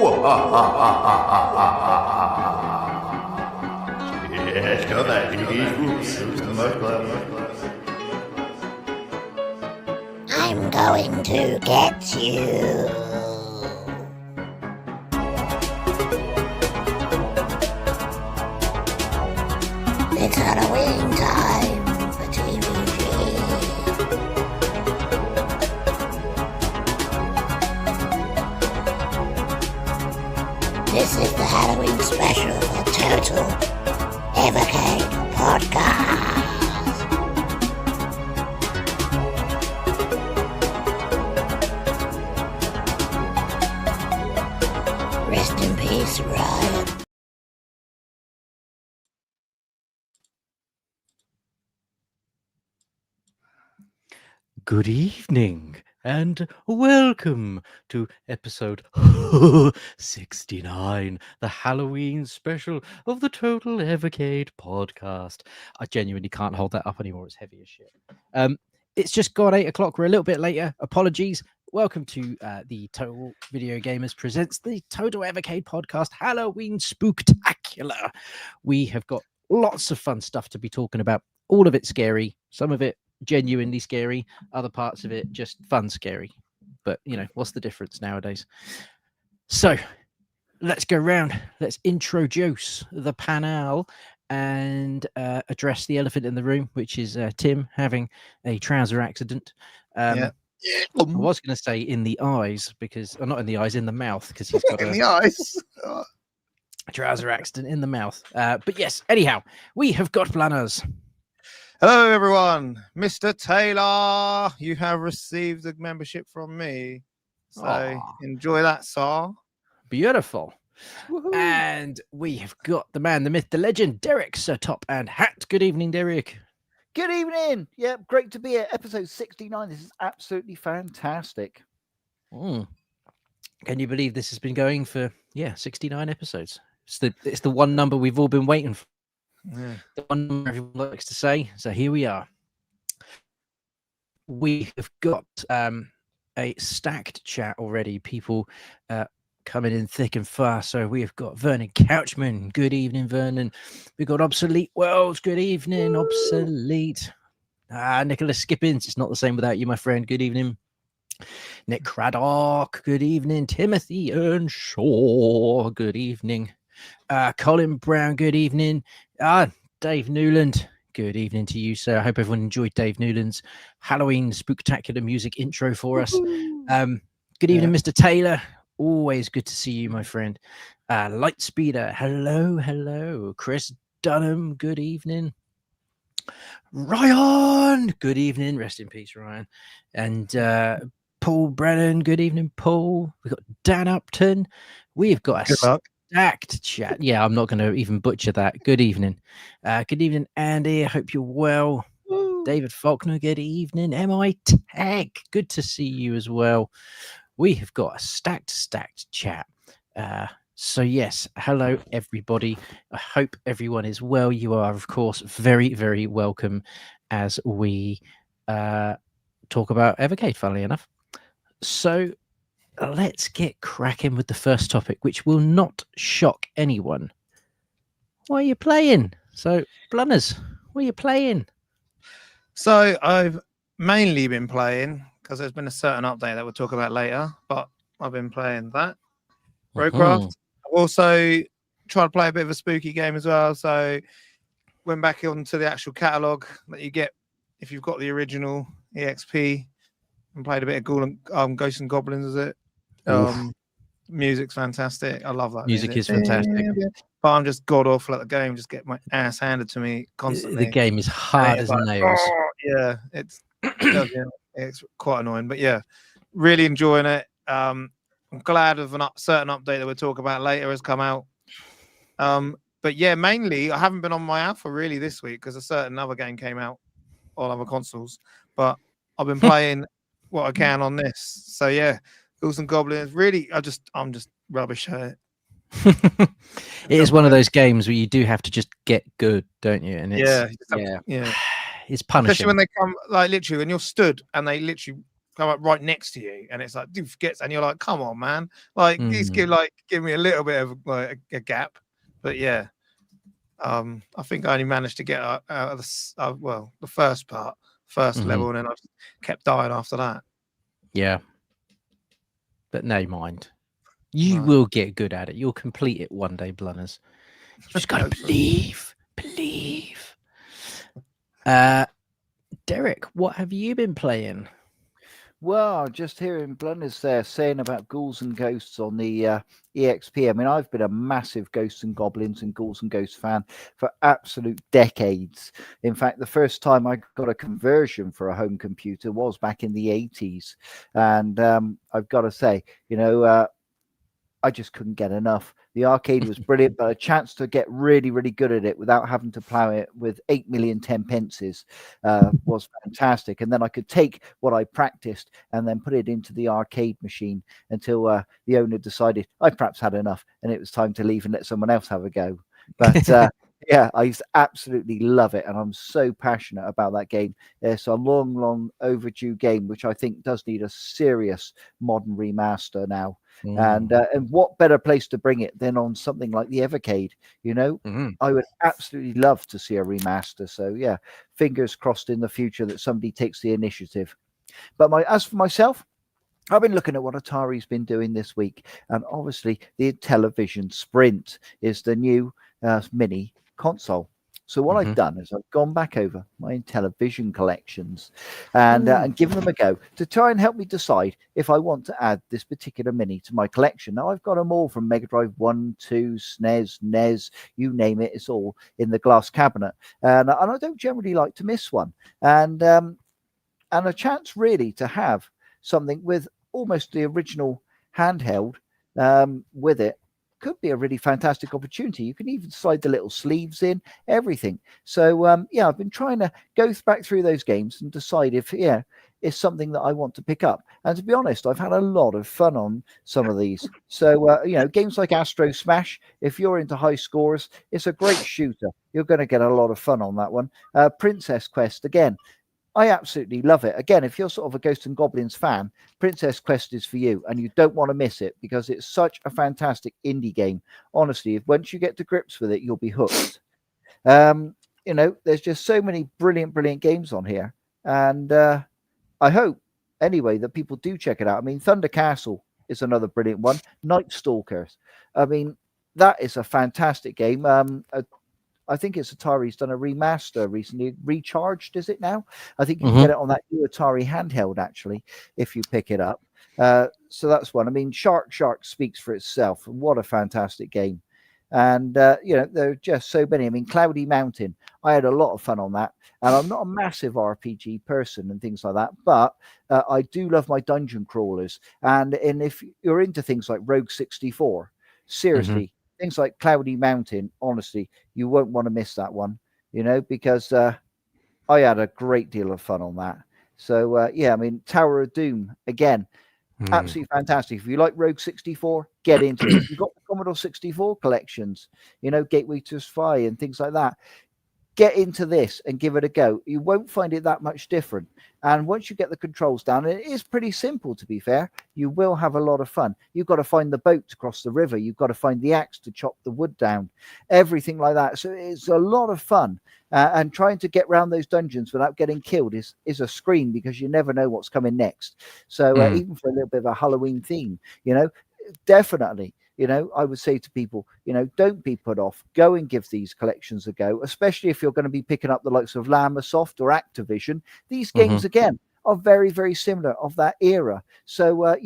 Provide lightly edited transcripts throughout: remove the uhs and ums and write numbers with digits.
I'm going to get you. It's Halloween time for TVG. This is the Halloween special for Total Evercade Podcast. Rest in peace, Ryan. Good evening and welcome to episode 69, the Halloween special of the Total Evecade podcast. I genuinely can't hold that up anymore. It's heavy as shit. It's just gone 8 o'clock. We're a little bit later. Apologies. Welcome to the Total Video Gamers presents the Total Evecade podcast Halloween Spooktacular. We have got lots of fun stuff to be talking about. All of it scary. Some of it genuinely scary, other parts of it just fun scary, but you know what's the difference nowadays. So let's go round, let's introduce the panel and address the elephant in the room, which is Tim having a trouser accident. I was going to say in the eyes, because or not in the eyes, in the mouth, because he's got in the eyes. A trouser accident in the mouth, but yes, anyhow, we have got planners. Hello, everyone. Mr. Taylor, you have received a membership from me. So enjoy that, sir. Beautiful. Woohoo. And we have got the man, the myth, the legend, Derek Sir Top and Hat. Good evening, Derek. Good evening. Yeah, great to be here. Episode 69. This is absolutely fantastic. Can you believe this has been going for 69 episodes? It's the one number we've all been waiting for. Yeah. The one number everyone likes to say. So here we are. We have got a stacked chat already. People coming in thick and fast. So we have got Vernon Couchman. Good evening, Vernon. We've got Obsolete Worlds. Good evening, Obsolete. Nicholas Skippins. It's not the same without you, my friend. Good evening. Nick Craddock. Good evening. Timothy Earnshaw. Good evening. Colin Brown. Good evening. Dave Newland. Good evening to you, sir. I hope everyone enjoyed Dave Newland's Halloween spooktacular music intro for us. Good evening, Mr. Taylor. Always good to see you, my friend. Lightspeeder. Hello. Chris Dunham. Good evening. Ryan. Good evening. Rest in peace, Ryan. And Paul Brennan. Good evening, Paul. We've got Dan Upton. We've got a stacked chat. Yeah, I'm not going to even butcher that. Good evening. Good evening, Andy. I hope you're well. Woo. David Faulkner. Good evening. MI Tech. Good to see you as well. We have got a stacked chat. So yes, hello everybody. I hope everyone is well. You are, of course, very, very welcome as we talk about Evercade, funnily enough. So let's get cracking with the first topic, which will not shock anyone. What are you playing? So, Blunners, what are you playing? So I've mainly been playing, because there's been a certain update that we'll talk about later, but I've been playing that. Roadcraft. I've also tried to play a bit of a spooky game as well. So went back onto the actual catalogue that you get if you've got the original EXP, and played a bit of Ghosts and Goblins, is it? Music's fantastic. I love that. Music is fantastic. But I'm just god awful at the game. Just get my ass handed to me constantly. The game is hard as nails. Yeah, it's quite annoying. But yeah, really enjoying it. I'm glad of a certain update that we'll talk about later has come out. But yeah, mainly I haven't been on my alpha really this week because a certain other game came out on other consoles. But I've been playing what I can on this. So yeah, Ghouls and Goblins. Really, I'm just rubbish at it. It is one of those games where you do have to just get good, don't you? And it's, yeah. It's punishing. Especially when they come, like literally when you're stood and they literally come up right next to you, and it's like, dude forgets, and you're like, come on, man, like these give me a little bit of like a gap. But yeah, I think I only managed to get out of the first level, and then I kept dying after that. Yeah, but no mind. You will get good at it. You'll complete it one day, Blunners. You just gotta believe. Derek, what have you been playing? Well, just hearing Blunners there saying about ghouls and ghosts on the EXP. I mean, I've been a massive Ghosts and Goblins and Ghouls and Ghosts fan for absolute decades. In fact, the first time I got a conversion for a home computer was back in the 80s. And I've got to say, I just couldn't get enough. The arcade was brilliant, but a chance to get really, really good at it without having to plow it with 8 million 10 pences was fantastic. And then I could take what I practiced and then put it into the arcade machine until the owner decided I perhaps had enough and it was time to leave and let someone else have a go. But yeah, I absolutely love it. And I'm so passionate about that game. It's a long, long overdue game, which I think does need a serious modern remaster now. And what better place to bring it than on something like the Evercade? I would absolutely love to see a remaster. So yeah, fingers crossed in the future that somebody takes the initiative. But as for myself, I've been looking at what Atari's been doing this week, and obviously the Television Sprint is the new mini console. So what I've done is I've gone back over my Television collections and given them a go to try and help me decide if I want to add this particular mini to my collection. Now, I've got them all from Mega Drive 1, 2, SNES, NES, you name it. It's all in the glass cabinet. And I don't generally like to miss one. And a chance really to have something with almost the original handheld with it could be a really fantastic opportunity. You can even slide the little sleeves in, everything. So yeah, I've been trying to go back through those games and decide if it's something that I want to pick up. And to be honest, I've had a lot of fun on some of these. So games like Astro Smash, if you're into high scores, it's a great shooter. You're going to get a lot of fun on that one. Princess Quest, again, I absolutely love it. Again, if you're sort of a Ghosts and Goblins fan, Princess Quest is for you, and you don't want to miss it because it's such a fantastic indie game. Honestly, once you get to grips with it, you'll be hooked. There's just so many brilliant games on here, and I hope anyway that people do check it out. I mean, Thunder Castle is another brilliant one. Night Stalkers. I mean, that is a fantastic game. I think it's Atari's done a remaster recently. Recharged, is it now? I think you can get it on that new Atari handheld, actually, if you pick it up. So that's one. I mean, Shark speaks for itself. What a fantastic game. And, there are just so many. I mean, Cloudy Mountain, I had a lot of fun on that. And I'm not a massive RPG person and things like that, but I do love my dungeon crawlers. And if you're into things like Rogue 64, seriously, things like Cloudy Mountain, honestly, you won't want to miss that one, because I had a great deal of fun on that. So, yeah, I mean, Tower of Doom, again, absolutely fantastic. If you like Rogue 64, get into it. You've got the Commodore 64 collections, Gateway to Spy and things like that. Get into this and give it a go. You won't find it that much different. And once you get the controls down, and it is pretty simple, to be fair, you will have a lot of fun. You've got to find the boat to cross the river. You've got to find the axe to chop the wood down, everything like that. So it's a lot of fun. And trying to get around those dungeons without getting killed is a scream, because you never know what's coming next. So even for a little bit of a Halloween theme, definitely. I would say to people, don't be put off. Go and give these collections a go, especially if you're going to be picking up the likes of Lamasoft or Activision. These games, again, are very, very similar of that era. So,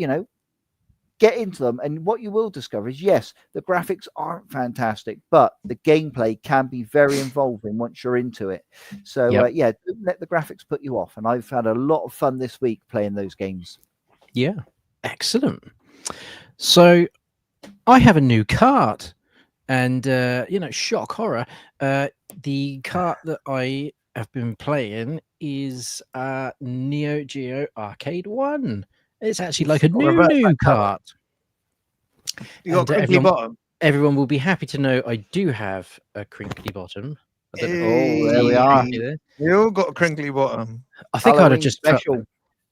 get into them. And what you will discover is, yes, the graphics aren't fantastic, but the gameplay can be very involving once you're into it. So, yeah, don't let the graphics put you off. And I've had a lot of fun this week playing those games. Yeah, excellent. So, I have a new cart, and shock horror. The cart that I have been playing is Neo Geo Arcade 1. It's actually like a new cart. You got a crinkly bottom. Everyone will be happy to know I do have a crinkly bottom. There we are. You all got a crinkly bottom. I think I'd have just special.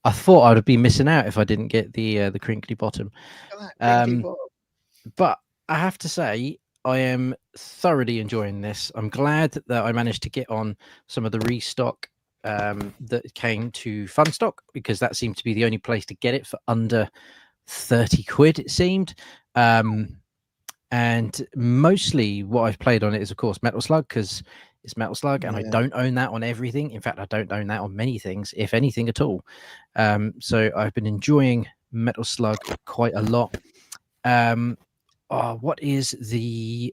I thought I would be missing out if I didn't get the crinkly bottom. Look at that crinkly bottom. But I have to say, I am thoroughly enjoying this. I'm glad that I managed to get on some of the restock that came to Funstock, because that seemed to be the only place to get it for under 30 quid, it seemed. And mostly what I've played on it is, of course, Metal Slug, because it's Metal Slug, and I don't own that on everything. In fact, I don't own that on many things, if anything at all. So I've been enjoying Metal Slug quite a lot. What is the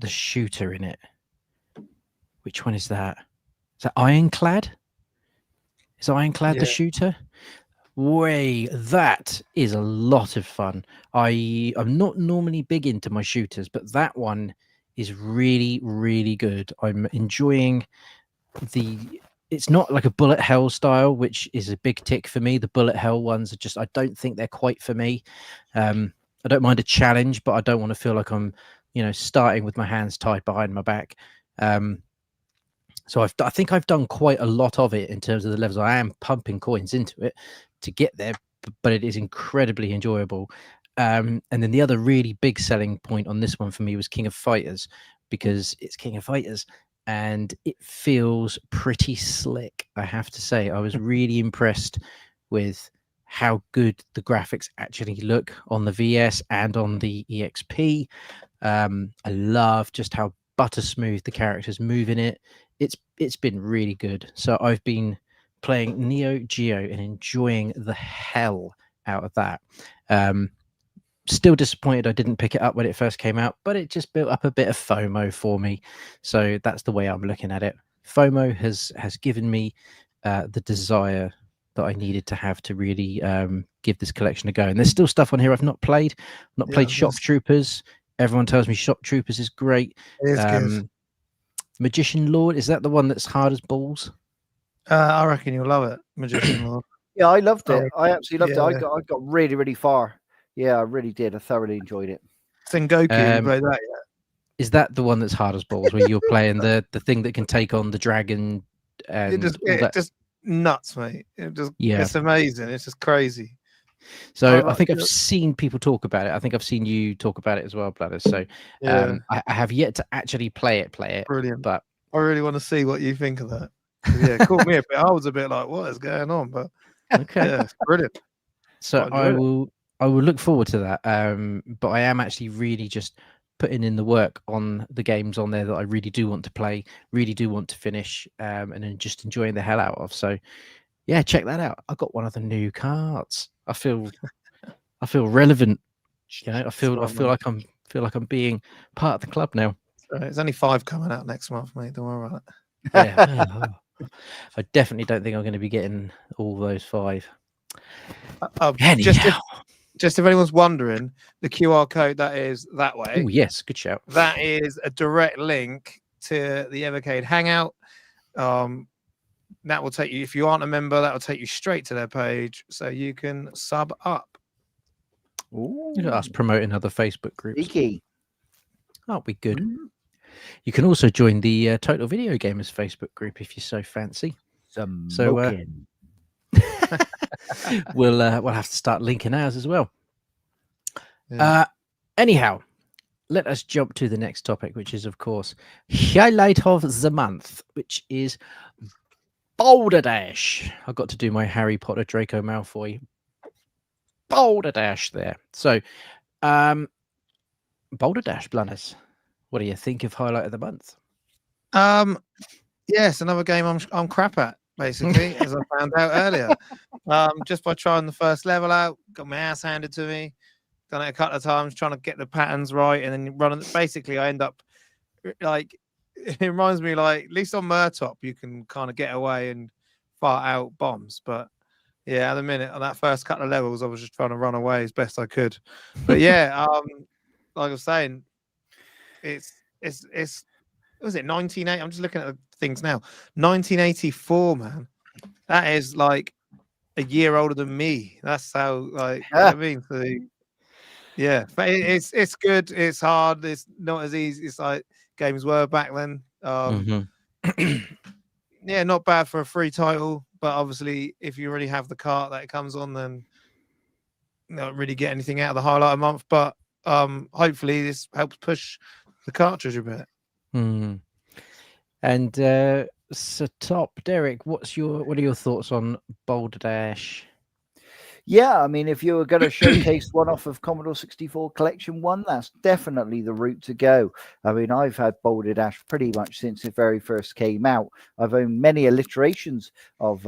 shooter in it? Which one is that? Is that Ironclad? Is Ironclad the shooter? That is a lot of fun. I'm not normally big into my shooters, but that one is really, really good. I'm enjoying it's not like a bullet hell style, which is a big tick for me. The bullet hell ones are just, I don't think they're quite for me. I don't mind a challenge, but I don't want to feel like I'm, starting with my hands tied behind my back. So I think I've done quite a lot of it in terms of the levels. I am pumping coins into it to get there, but it is incredibly enjoyable. And then the other really big selling point on this one for me was King of Fighters, because it's King of Fighters and it feels pretty slick, I have to say. I was really impressed with how good the graphics actually look on the VS and on the EXP. I love just how butter smooth the characters move in it. It's been really good. So I've been playing Neo Geo and enjoying the hell out of that. Still disappointed I didn't pick it up when it first came out, but it just built up a bit of FOMO for me. So that's the way I'm looking at it. FOMO has given me the desire that I needed to have to really give this collection a go. And there's still stuff on here I've not played. I've not played Shock Troopers. Everyone tells me Shock Troopers is great. It is good. Magician Lord, is that the one that's hard as balls? I reckon you'll love it, Magician Lord. Yeah, I loved it. I absolutely loved it. I got really, really far. Yeah, I really did. I thoroughly enjoyed it. Sengoku, you played that yet? Is that the one that's hard as balls, where you're playing the thing that can take on the dragon? And it just nuts, mate. It's amazing. It's just crazy. So I think I've seen people talk about it. I think I've seen you talk about it as well, Bladders. So I have yet to actually play it. Brilliant. But I really want to see what you think of that. Yeah, it caught me a bit. I was a bit like, what is going on? But okay, yeah, it's brilliant. So I will look forward to that. But I am actually really just putting in the work on the games on there that I really do want to play, really do want to finish, and then just enjoying the hell out of. So yeah, check that out. I got one of the new cards. I feel relevant. I feel like I'm being part of the club now. There's only 5 coming out next month, mate. Don't worry about it. Yeah. I definitely don't think I'm going to be getting all those 5. Just if anyone's wondering, the QR code that is that way. Oh yes, good shout. That is a direct link to the Evecade Hangout. That will take you, if you aren't a member, that will take you straight to their page, so you can sub up. Look at us promoting other Facebook groups. Cheeky. Aren't we good? You can also join the Total Video Gamers Facebook group if you so fancy. We'll have to start linking ours as well. Yeah. Anyhow, let us jump to the next topic, which is, of course, highlight of the month, which is Boulder Dash. I got to do my Harry Potter Draco Malfoy Boulder Dash there. So, Boulder Dash, Blunners. What do you think of highlight of the month? Yes, another game I'm crap at, basically, as I found out earlier. Just by trying the first level out, got my ass handed to me, done it a couple of times, trying to get the patterns right, and then running. Basically, I end up like, it reminds me, like, at least on Murtop, you can kind of get away and fart out bombs. But yeah, at the minute, on that first couple of levels, I was just trying to run away as best I could. But yeah, like I was saying, it's was it 1980? I'm just looking at the things now. 1984, man. That is like a year older than me. That's how, like, I mean, so, yeah, but it's good. It's hard. It's not as easy. It's like games were back then. yeah, not bad for a free title, but obviously if you already have the cart that it comes on, then you don't really get anything out of the highlight a month. But hopefully this helps push the cartridge a bit. And so top Derek, what are your thoughts on Boulder Dash? Yeah, I mean, if you were going to showcase one off of Commodore 64 Collection 1, that's definitely the route to go. I mean, I've had Boulder Dash pretty much since it very first came out. I've owned many alliterations of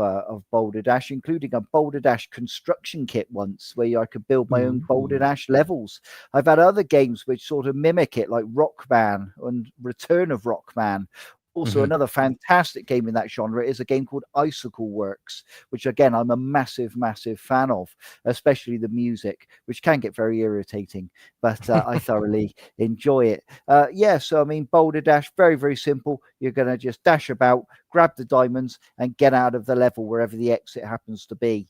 Boulder Dash, including a Boulder Dash construction kit once, where I could build my own Boulder Dash levels. I've had other games which sort of mimic it, like Rockman and Return of Rockman. Also, another fantastic game in that genre is a game called Icicle Works, which, again, I'm a massive, massive fan of, especially the music, which can get very irritating, but I thoroughly enjoy it. Yeah, so, I mean, Boulder Dash, very, very simple. You're going to just dash about, grab the diamonds, and get out of the level wherever the exit happens to be.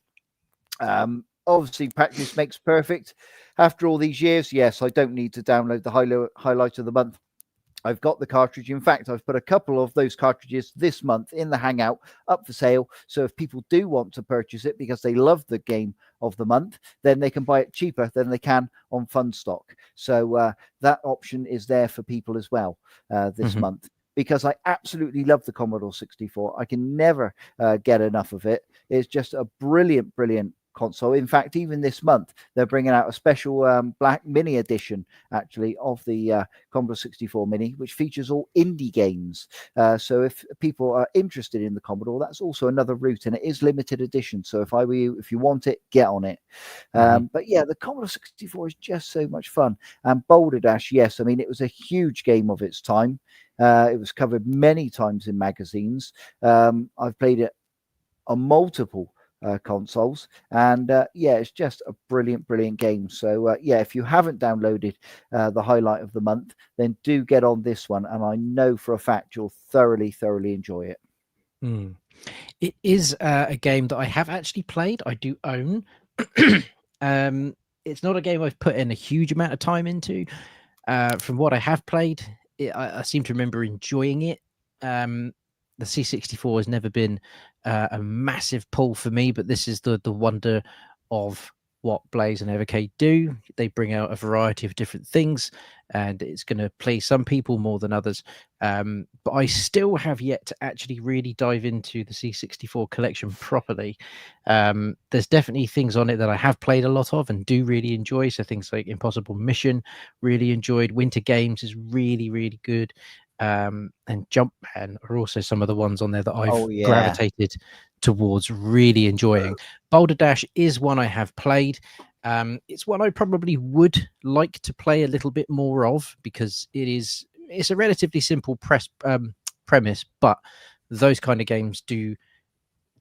Obviously, practice makes perfect. After all these years, yes, I don't need to download the highlight of the month. I've got the cartridge. In fact, I've put a couple of those cartridges this month in the Hangout up for sale. So if people do want to purchase it because they love the game of the month, then they can buy it cheaper than they can on Funstock. So that option is there for people as well this month, because I absolutely love the Commodore 64. I can never get enough of it. It's just a brilliant, brilliant console. In fact, even this month they're bringing out a special black mini edition actually of the Commodore 64 Mini, which features all indie games. So if people are interested in the Commodore, that's also another route, and it is limited edition. So if I were you, if you want it, get on it. But yeah, the Commodore 64 is just so much fun. And Boulder Dash, yes, I mean, it was a huge game of its time. It was covered many times in magazines. I've played it on multiple consoles, and yeah, it's just a brilliant, brilliant game. So yeah, if you haven't downloaded the highlight of the month, then do get on this one, and I know for a fact you'll thoroughly enjoy it. It is a game that I have actually played. I do own. It's not a game I've put in a huge amount of time into. From what I have played, I seem to remember enjoying it. The C64 has never been a massive pull for me, but this is the wonder of what Blaze and Evercade do. They bring out a variety of different things, and it's going to please some people more than others. But I still have yet to actually really dive into the C64 collection properly. There's definitely things on it that I have played a lot of and do really enjoy. So things like Impossible Mission, really enjoyed. Winter Games is really, really good. And Jumpman are also some of the ones on there that I've gravitated towards really enjoying. Boulder Dash is one I have played. It's one I probably would like to play a little bit more of, because it's a relatively simple premise, but those kind of games do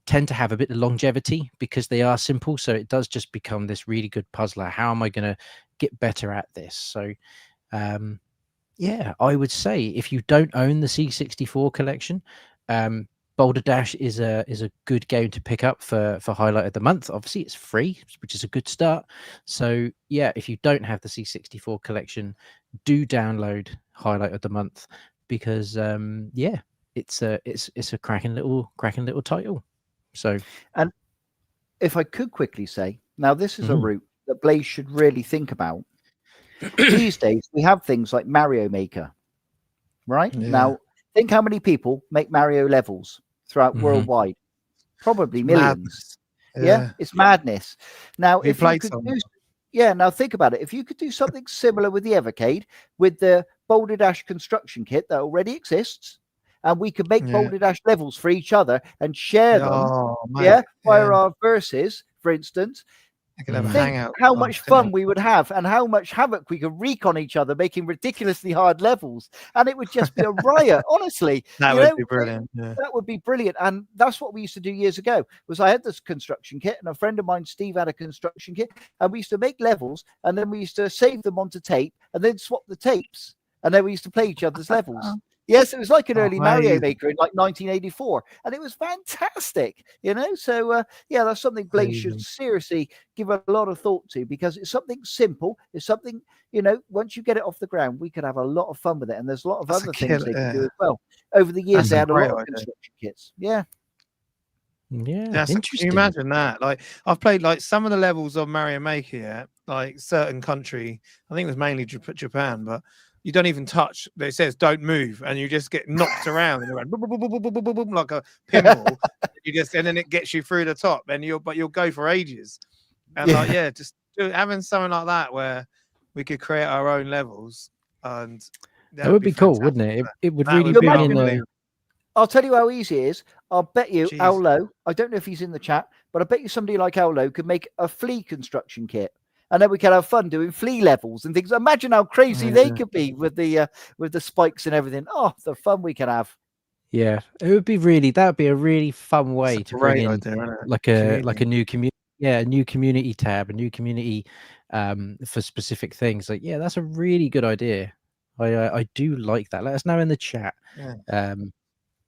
tend to have a bit of longevity because they are simple. So it does just become this really good puzzler. How am I going to get better at this? So yeah, I would say if you don't own the C64 collection, Boulder Dash is a good game to pick up for highlight of the month. Obviously, it's free, which is a good start. So yeah, if you don't have the C64 collection, do download highlight of the month, because yeah, it's a cracking little title. So, and if I could quickly say, now this is a route that Blaze should really think about. These days, we have things like Mario Maker, right? Yeah. Now, think how many people make Mario levels throughout worldwide. Probably it's millions. Yeah, it's madness. Now, if you could now think about it. If you could do something similar with the Evercade, with the Boulder Dash construction kit that already exists, and we could make Boulder Dash levels for each other and share them, via our verses, for instance. Think how much fun we would have, and how much havoc we could wreak on each other, making ridiculously hard levels, and it would just be a riot. Honestly, that would be brilliant. Yeah. That would be brilliant, and that's what we used to do years ago. Was I had this construction kit, and a friend of mine, Steve, had a construction kit, and we used to make levels, and then we used to save them onto tape, and then swap the tapes, and then we used to play each other's levels. Yes, it was like an early Mario Amazing. Maker in like 1984, and it was fantastic. So yeah, that's something Blaze should seriously give a lot of thought to, because it's something simple. It's something, once you get it off the ground, we could have a lot of fun with it, and there's a lot of other things they can do as well. Over the years, they had a lot of construction kits. Yeah. Yeah, Can interesting. you imagine that? Like, I've played like some of the levels of Mario Maker, yeah, like certain country. I think it was mainly Japan, but you don't even touch. It says don't move, and you just get knocked around and around, boom, boom, boom, boom, boom, boom, boom, boom, like a pinball. And then it gets you through the top, and you'll go for ages. And just having something like that where we could create our own levels, and that would be cool, wouldn't it? It would really be in. I'll tell you how easy it is. I'll bet you Owlo, I don't know if he's in the chat, but I bet you somebody like Owlo could make a flea construction kit. And then we can have fun doing flea levels and things. Imagine how crazy they could be with the spikes and everything. Oh, the fun we can have. Yeah, it would be that would be a really fun way to bring in like a new community. Yeah, a new community tab, a new community for specific things. Like, yeah, that's a really good idea. I do like that. Let us know in the chat.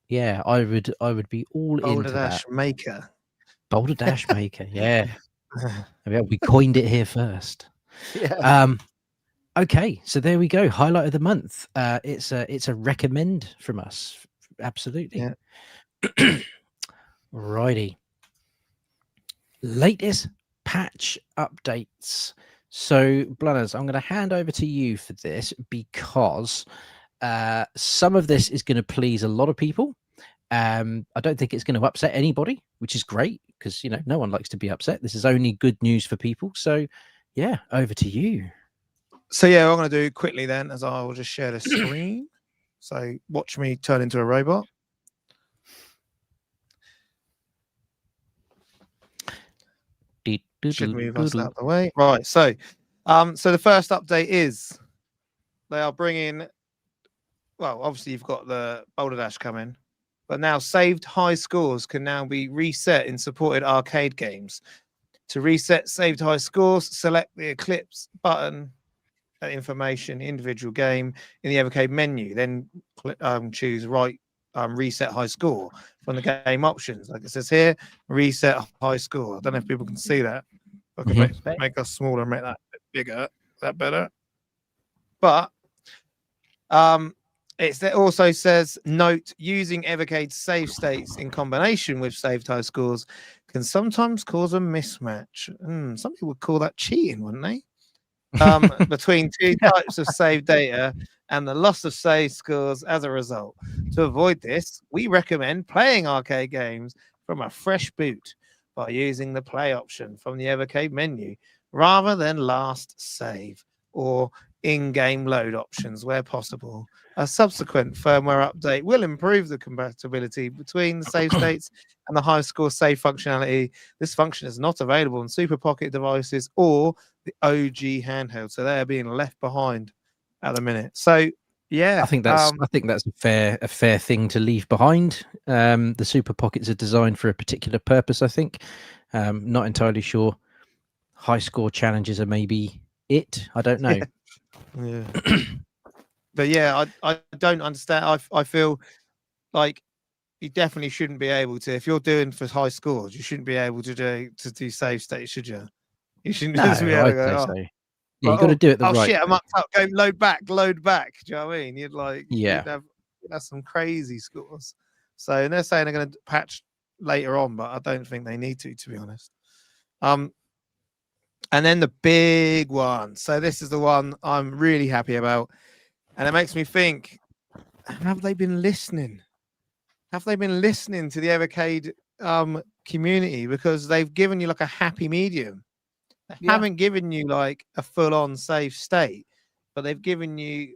Yeah, I would be all into that. Boulder Dash Maker. Yeah. Maybe we coined it here first. Yeah. Okay, so there we go. Highlight of the month. It's a recommend from us. Absolutely. Yeah. Righty. Latest patch updates. So, Blunners, I'm going to hand over to you for this, because some of this is going to please a lot of people. I don't think it's going to upset anybody, which is great, because no one likes to be upset. This is only good news for people. So yeah, over to you. So yeah, what I'm going to do quickly then, as I will just share the screen. So watch me turn into a robot. Should move us out the way. Right. So the first update is they are bringing, well, obviously you've got the Boulder Dash coming, but now saved high scores can now be reset in supported arcade games. To reset saved high scores, select the Eclipse button, information, individual game in the Evercade menu. Then choose reset high score from the game options. Like it says here, reset high score. I don't know if people can see that. I can make us smaller and make that a bit bigger. Is that better? But it also says, note, using Evercade save states in combination with saved high scores can sometimes cause a mismatch. Some people would call that cheating, wouldn't they? Between two types of saved data and the loss of save scores as a result. To avoid this, we recommend playing arcade games from a fresh boot by using the play option from the Evercade menu rather than last save or in-game load options where possible. A subsequent firmware update will improve the compatibility between the save states and the high score save functionality. This function is not available on Super Pocket devices or the OG handheld, so they are being left behind at the minute. So yeah, I think that's a fair thing to leave behind. The Super Pockets are designed for a particular purpose, I think. Not entirely sure. High score challenges are maybe it. I don't know. Yeah. But yeah, I don't understand. I feel like you definitely shouldn't be able to, if you're doing for high scores, you shouldn't be able to do save states, should you? You shouldn't just be able to go, so. Yeah, you got to do it the right. Oh shit, I'm up top. Go load back. Do you know what I mean? You'd have some crazy scores. So they're saying they're going to patch later on, but I don't think they need to be honest. And then the big one. So this is the one I'm really happy about, and it makes me think: have they been listening? Have they been listening to the Evercade community? Because they've given you like a happy medium. They haven't given you like a full-on save state, but they've given you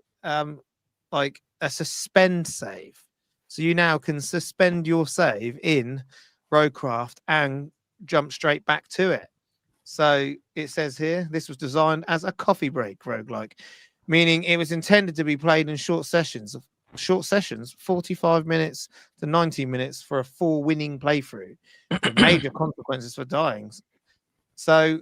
like a suspend save. So you now can suspend your save in Roadcraft and jump straight back to it. So it says here, this was designed as a coffee break roguelike, meaning it was intended to be played in short sessions, 45 minutes to 90 minutes for a full winning playthrough with major consequences for dying. So,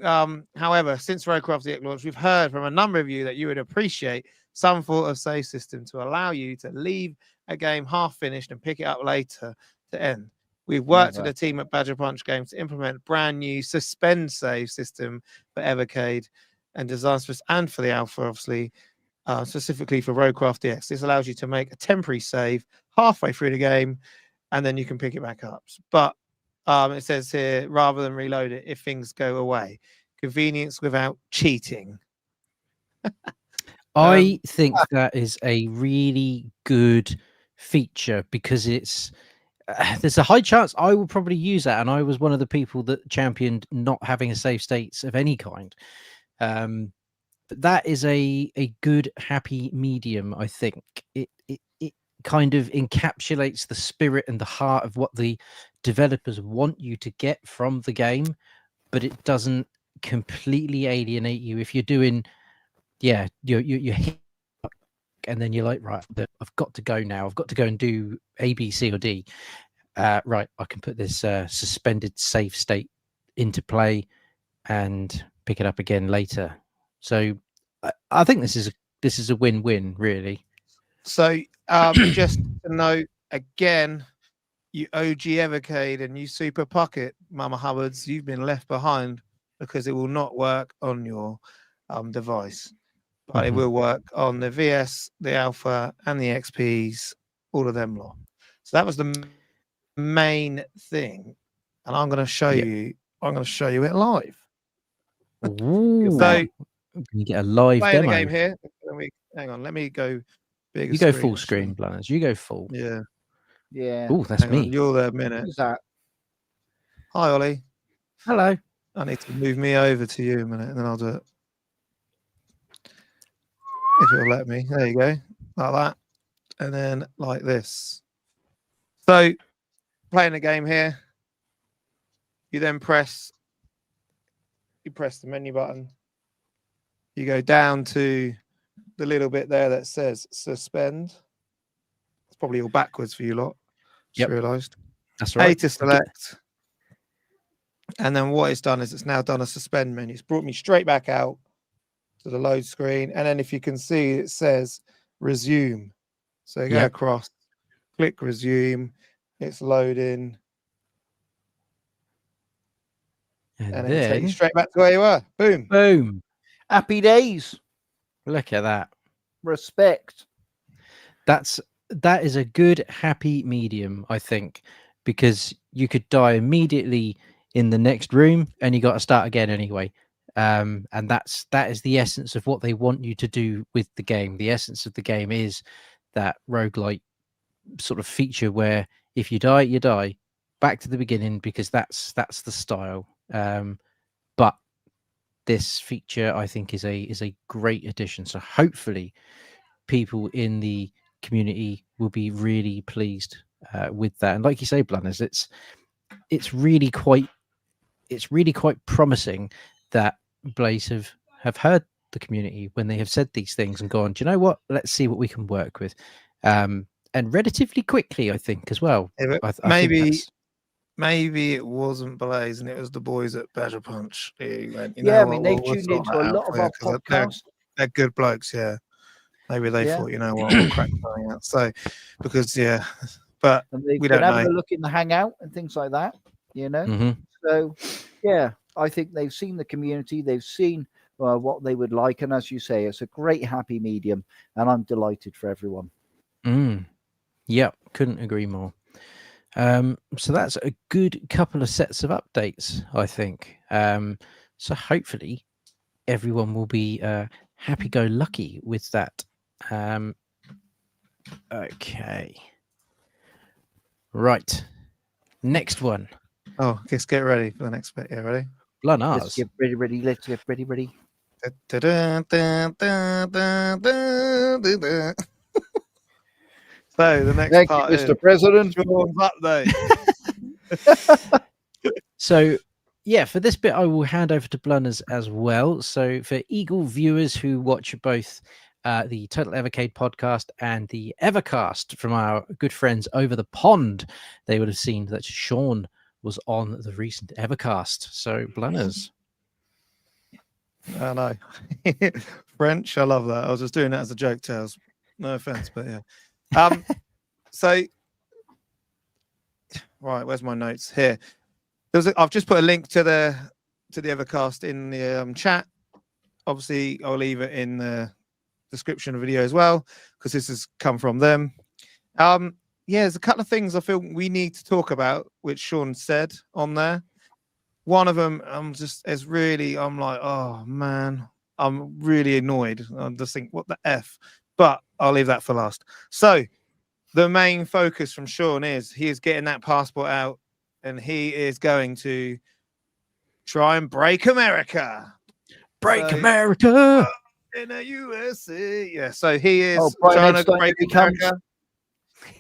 however, since Roadcraft EX launch, we've heard from a number of you that you would appreciate some sort of save system to allow you to leave a game half finished and pick it up later to end. We've worked with a team at Badger Punch Games to implement a brand new suspend save system for Evercade and design and for the alpha, obviously, specifically for Roguecraft DX. This allows you to make a temporary save halfway through the game, and then you can pick it back up. But it says here, rather than reload it if things go away. Convenience without cheating. I think that is a really good feature because it's there's a high chance I will probably use that, and I was one of the people that championed not having a save states of any kind. But that is a good happy medium. I think it kind of encapsulates the spirit and the heart of what the developers want you to get from the game, but it doesn't completely alienate you if you're doing you're hit and then you're like, right, I've got to go now, I've got to go and do A, B, C, or D. Right, I can put this suspended save state into play and pick it up again later. So I think this is a win-win, really. So just to note again, you OG Evercade and you Super Pocket Mama Hubbards, you've been left behind because it will not work on your device, but it will work on the VS, the Alpha, and the XPs, all of them lot. So that was the main thing, and I'm going to show you. I'm going to show you it live. Ooh, so you get a live playing demo. the game here. Hang on, let me go bigger. You go screen, full actually. screen, Blanners. You go full. Yeah. Oh, that's Hang me. on, you're there a minute. Who's that? Hi, Ollie. Hello. I need to move me over to you a minute, and then I'll do it. If it'll let me. There you go. Like that. And then like this. So playing the game here. You then press the menu button. You go down to the little bit there that says suspend. It's probably all backwards for you lot. Just realized. That's right. A to select. And then what it's done is it's now done a suspend menu. It's brought me straight back out to the load screen. And then if you can see, it says resume. So you go across, click resume. It's loading. And then take you straight back to where you were. Boom. Boom. Happy days. Look at that. Respect. That is a good happy medium, I think, because you could die immediately in the next room and you got to start again anyway. And that is the essence of what they want you to do with the game. The essence of the game is that roguelite sort of feature where if you die, you die back to the beginning, because that's the style. But this feature, I think, is a great addition. So hopefully people in the community will be really pleased with that. And like you say, Blanners, it's really quite promising that Blaze have heard the community when they have said these things and gone, do you know what? Let's see what we can work with. And relatively quickly, I think, as well. Maybe it wasn't Blaze and it was the boys at Badger Punch who went, they've tuned into a lot of our podcasts. They're good blokes, yeah. Maybe they thought, you know what, we'll crack something out. So, because, but and they've we been don't having know. a look in the Hangout and things like that, So, I think they've seen the community. They've seen what they would like. And as you say, it's a great happy medium. And I'm delighted for everyone. Yeah, couldn't agree more. So that's a good couple of sets of updates, I think. So hopefully everyone will be happy-go-lucky with that. Okay. Right. Next one. Oh, let's get ready for the next bit. Yeah, ready? Let's get ready. Let's get ready. So the next Thank part you, Mr. President. Sean's update. So, for this bit, I will hand over to Blanners as well. So for Eagle viewers who watch both the Total Evercade podcast and the Evercast from our good friends over the pond, they would have seen that Sean was on the recent Evercast. So Blanners. I know. French, I love that. I was just doing that as a joke, Tails. No offense, but yeah. So right, where's my notes? Here. I've just put a link to the Evercast in the chat. Obviously, I'll leave it in the description of the video as well, because this has come from them. Yeah, there's a couple of things I feel we need to talk about, which Sean said on there. One of them, I'm like, oh man, I'm really annoyed. I just think, what the F? But I'll leave that for last. So the main focus from Sean is he is getting that passport out, and he is going to try and break America. Break America in the USA. Yeah, so he is Brian trying Epstein, to break here he comes. America.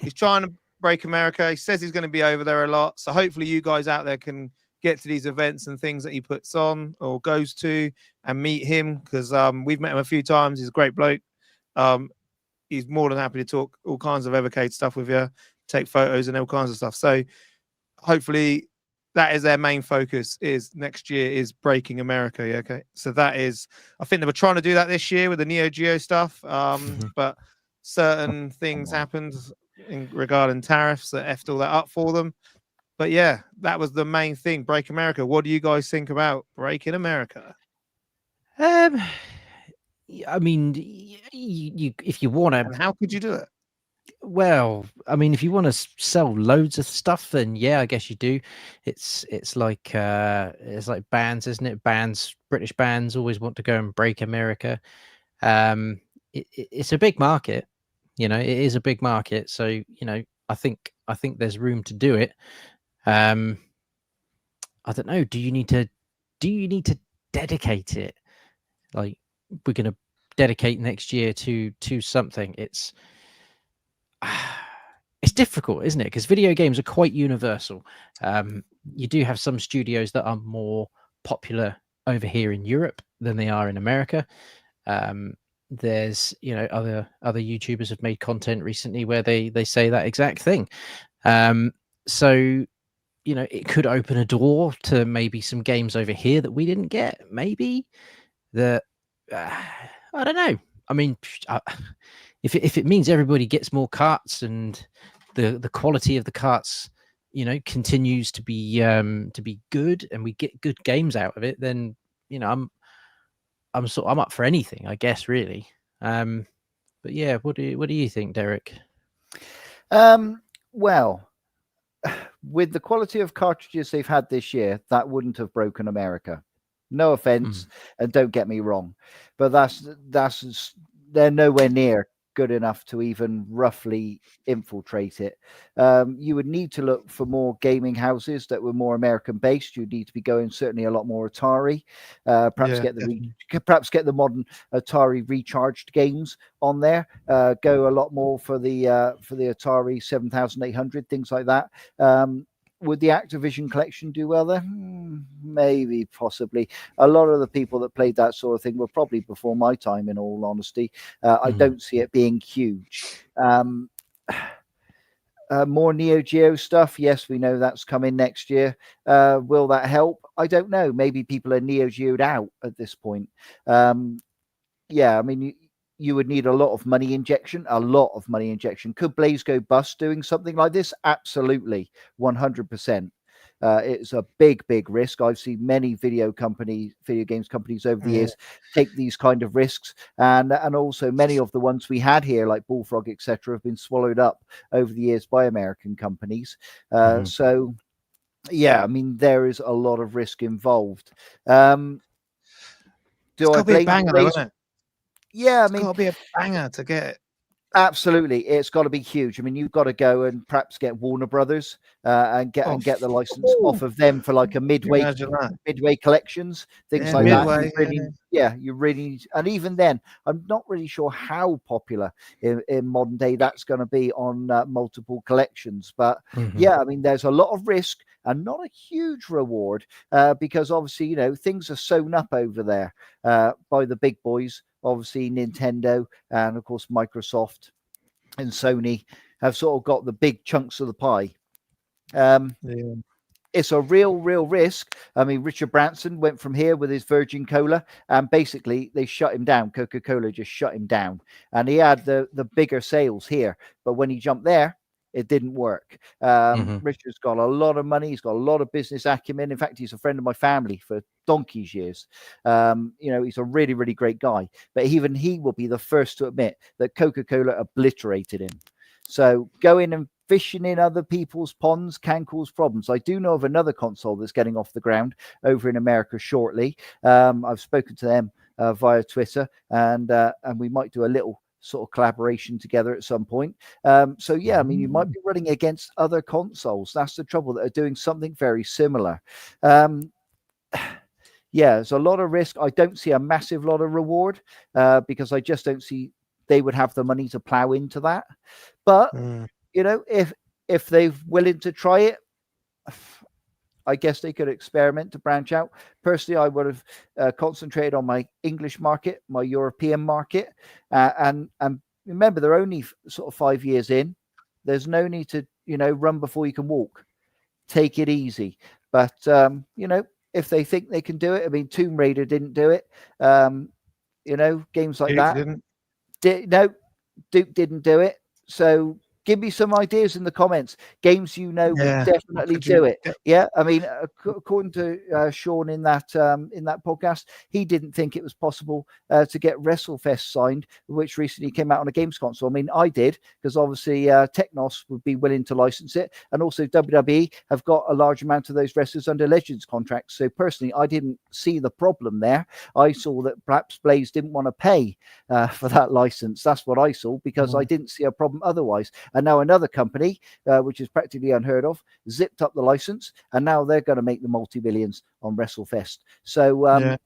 He's trying to break America. He says he's going to be over there a lot. So hopefully you guys out there can get to these events and things that he puts on or goes to and meet him, because we've met him a few times. He's a great bloke. He's more than happy to talk all kinds of Evercade stuff with you, take photos and all kinds of stuff. So hopefully that is their main focus, is next year is breaking America. Yeah, okay. So that is, I think they were trying to do that this year with the Neo Geo stuff. But certain things happened regarding tariffs that effed all that up for them. But yeah, that was the main thing, break America. What do you guys think about breaking America? I mean, you if you want to, and how could you do it? Well, I mean, if you want to sell loads of stuff, then yeah, I guess you do. It's like bands, isn't it? British bands always want to go and break America. It's a big market, it is a big market. So I think there's room to do it. I don't know. Do you need to dedicate it? Like, we're going to dedicate next year to something. It's difficult, isn't it? Because video games are quite universal. You do have some studios that are more popular over here in Europe than they are in America. There's other YouTubers have made content recently where they say that exact thing. So it could open a door to maybe some games over here that we didn't get. Maybe that I don't know. I mean, if it means everybody gets more carts and the quality of the carts, continues to be good, and we get good games out of it, then I'm up for anything, I guess, really. But yeah, what do you think, Derek? Well, with the quality of cartridges they've had this year, that wouldn't have broken America. No offense, and don't get me wrong, but they're nowhere near good enough to even roughly infiltrate it. You would need to look for more gaming houses that were more American based. You'd need to be going certainly a lot more Atari, perhaps get the modern Atari recharged games on there. Go a lot more for the Atari 7800, things like that. Would the Activision collection do well there? Maybe, possibly. A lot of the people that played that sort of thing were probably before my time, in all honesty. I don't see it being huge. More Neo Geo stuff. Yes, we know that's coming next year. Will that help? I don't know. Maybe people are Neo Geo'd out at this point. Yeah, I mean, you would need a lot of money injection. Could Blaze go bust doing something like this? Absolutely, 100%. It's a big risk. I've seen many video games companies over the years take these kind of risks, and also many of the ones we had here, like Bullfrog, etc., have been swallowed up over the years by American companies. So, yeah, I mean, there is a lot of risk involved. It's got to be a banger, though, isn't it? Yeah, it's got to be a banger to get it. Absolutely, it's got to be huge. I mean, you've got to go and perhaps get Warner Brothers and get the license off of them for like a midway collections, things like that. You really, and even then, I'm not really sure how popular in modern day that's going to be on multiple collections. But yeah, I mean, there's a lot of risk and not a huge reward because obviously, things are sewn up over there by the big boys. Obviously, Nintendo and, of course, Microsoft and Sony have sort of got the big chunks of the pie. it's a real risk. I mean, Richard Branson went from here with his Virgin Cola, and basically they shut him down. Coca-Cola just shut him down, and he had the bigger sales here. But when he jumped there, it didn't work. Richard's got a lot of money. He's got a lot of business acumen. In fact, he's a friend of my family for donkey's years. He's a really great guy. But even he will be the first to admit that Coca-Cola obliterated him. So going and fishing in other people's ponds can cause problems. I do know of another console that's getting off the ground over in America shortly. I've spoken to them via Twitter, and we might do a little sort of collaboration together at some point. So yeah, I mean, you might be running against other consoles. That's the trouble, that are doing something very similar. Yeah, there's a lot of risk. I don't see a massive lot of reward because I just don't see they would have the money to plow into that. But if they're willing to try it, I guess they could experiment to branch out. Personally, I would have concentrated on my English market, my European market, and remember, they're only sort of 5 years in. There's no need to run before you can walk. Take it easy. But if they think they can do it, I mean, Tomb Raider didn't do it. Games like Duke that. didn't. Duke didn't do it. So give me some ideas in the comments. Games will definitely do it. Yeah, I mean, according to Sean in that podcast, he didn't think it was possible to get WrestleFest signed, which recently came out on a games console. I mean, I did, because obviously Technos would be willing to license it, and also WWE have got a large amount of those wrestlers under Legends contracts. So personally, I didn't see the problem there. I saw that perhaps Blaze didn't want to pay for that license. That's what I saw, because I didn't see a problem otherwise. And now another company, which is practically unheard of, zipped up the license, and now they're going to make the multi-billions on WrestleFest. So,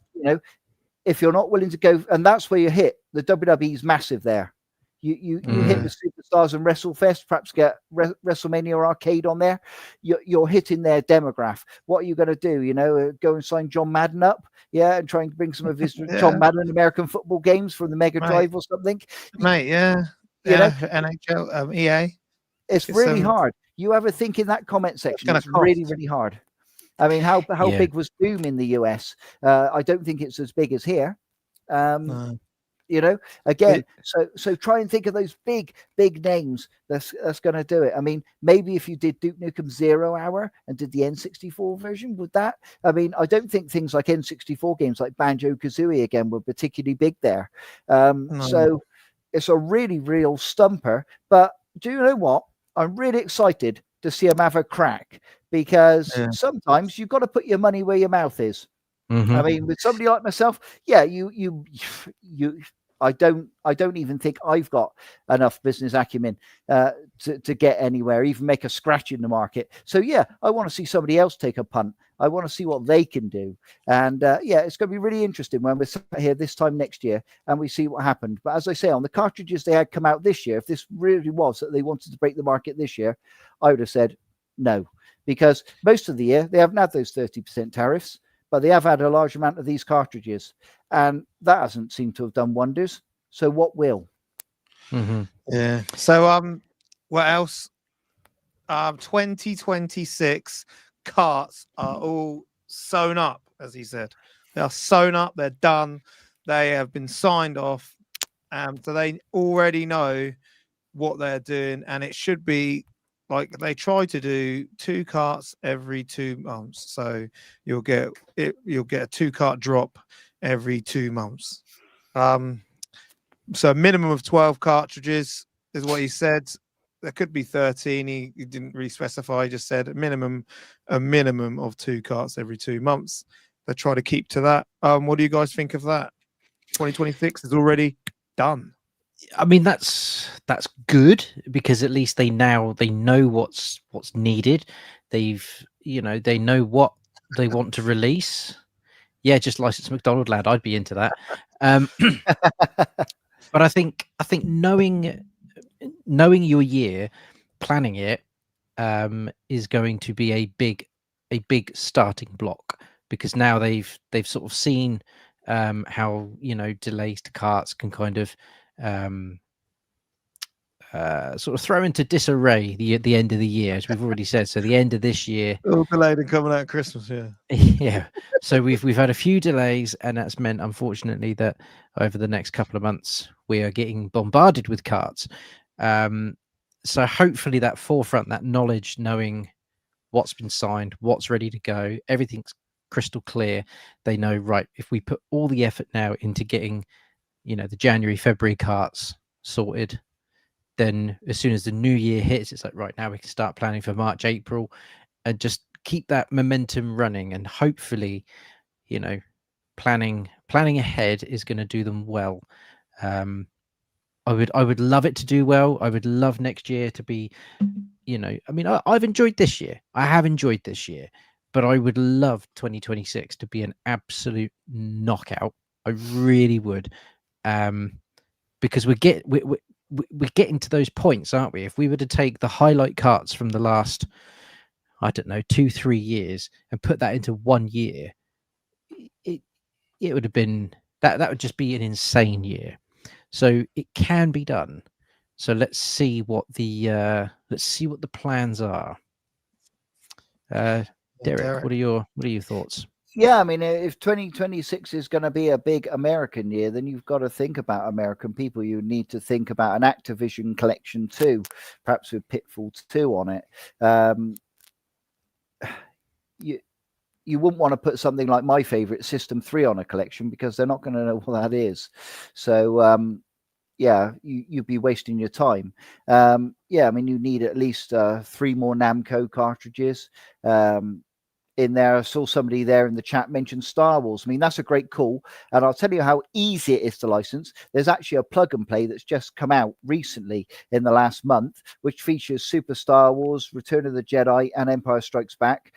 if you're not willing to go, and that's where you hit, the WWE's massive there. You hit the superstars and WrestleFest, perhaps get WrestleMania Arcade on there. You're hitting their demographic. What are you going to do? Go and sign John Madden up, and try and bring some of his John Madden American football games from the Mega Drive or something, mate. NHL, EA. It's really hard. You ever think in that comment section? It's really hard. I mean, how big was Doom in the US? I don't think it's as big as here. Again, so try and think of those big names that's going to do it. I mean, maybe if you did Duke Nukem 0 Hour and did the N64 version, would that? I mean, I don't think things like N64 games like Banjo-Kazooie again were particularly big there. So it's a really real stumper. But do you know what? I'm really excited to see them have a crack, because sometimes you've got to put your money where your mouth is. I mean, with somebody like myself, I don't even think I've got enough business acumen to get anywhere, even make a scratch in the market. So I want to see somebody else take a punt. I want to see what they can do. And it's going to be really interesting when we're here this time next year and we see what happened. But as I say, on the cartridges they had come out this year, if this really was that they wanted to break the market this year, I would have said no, because most of the year they haven't had those 30% tariffs, but they have had a large amount of these cartridges, and that hasn't seemed to have done wonders. So what will? Yeah. So what else? 2026 carts are all sewn up, as he said. They are sewn up. They're done. They have been signed off. So they already know what they're doing, and it should be like they try to do 2 carts every 2 months. So you'll get a 2-cart drop every 2 months. So a minimum of 12 cartridges is what he said. There could be 13. He didn't really specify. He just said a minimum of 2 carts every 2 months. They try to keep to that. What do you guys think of that? 2026 is already done. I mean, that's good, because at least they know what's needed. They know what they want to release. Yeah, just license McDonald lad. I'd be into that. But I think knowing your year, planning it, is going to be a big starting block, because now they've sort of seen how delays to carts can kind of sort of throw into disarray the end of the year, as we've already said. So the end of this year, all delayed and coming out of Christmas. Yeah. yeah. So we've had a few delays, and that's meant, unfortunately, that over the next couple of months we are getting bombarded with carts. So hopefully that forefront, that knowledge, knowing what's been signed, what's ready to go, everything's crystal clear. They know, right, if we put all the effort now into getting, the January, February carts sorted, then as soon as the new year hits, it's like, right, now we can start planning for March, April, and just keep that momentum running. And hopefully, planning ahead is going to do them well. I would love it to do well. I would love next year to be, I've enjoyed this year. I have enjoyed this year, but I would love 2026 to be an absolute knockout. I really would, because we're getting to those points, aren't we? If we were to take the highlight carts from the last, I don't know, 2-3 years and put that into 1 year, it would have been that would just be an insane year. So it can be done. So let's see what the plans are. Derek, what are your thoughts? Yeah, I mean, if 2026 is going to be a big American year, then you've got to think about American people. You need to think about an Activision collection too, perhaps with Pitfall 2 on it. You wouldn't want to put something like my favorite System 3 on a collection, because they're not going to know what that is. So yeah, you'd be wasting your time. Yeah, I mean, you need at least 3 more Namco cartridges in there. I saw somebody there in the chat mention Star Wars. I mean, that's a great call, and I'll tell you how easy it is to license. There's actually a plug and play that's just come out recently in the last month, which features Super Star Wars, Return of the Jedi, and Empire Strikes Back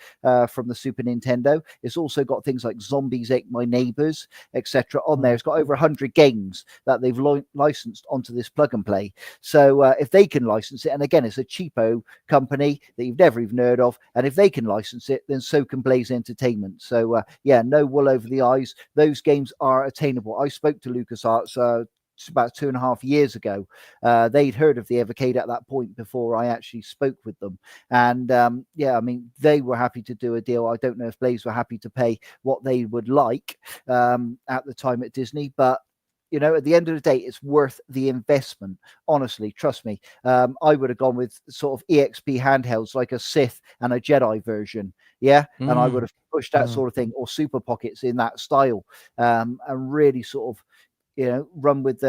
from the Super Nintendo. It's also got things like Zombies Ate My Neighbors, etc. on there. It's got over 100 games that they've licensed onto this plug and play. So if they can license it, and again, it's a cheapo company that you've never even heard of, and if they can license it, then so can Blaze Entertainment. So yeah, no wool over the eyes. Those games are attainable. I spoke to LucasArts about 2.5 years ago. They'd heard of the Evercade at that point before I actually spoke with them, and yeah, I mean, they were happy to do a deal. I don't know if Blaze were happy to pay what they would like at the time at Disney, but at the end of the day, it's worth the investment. Honestly, trust me. I would have gone with sort of EXP handhelds like a Sith and a Jedi version. Yeah. And I would have pushed that sort of thing, or Super Pockets in that style, and really sort of, run with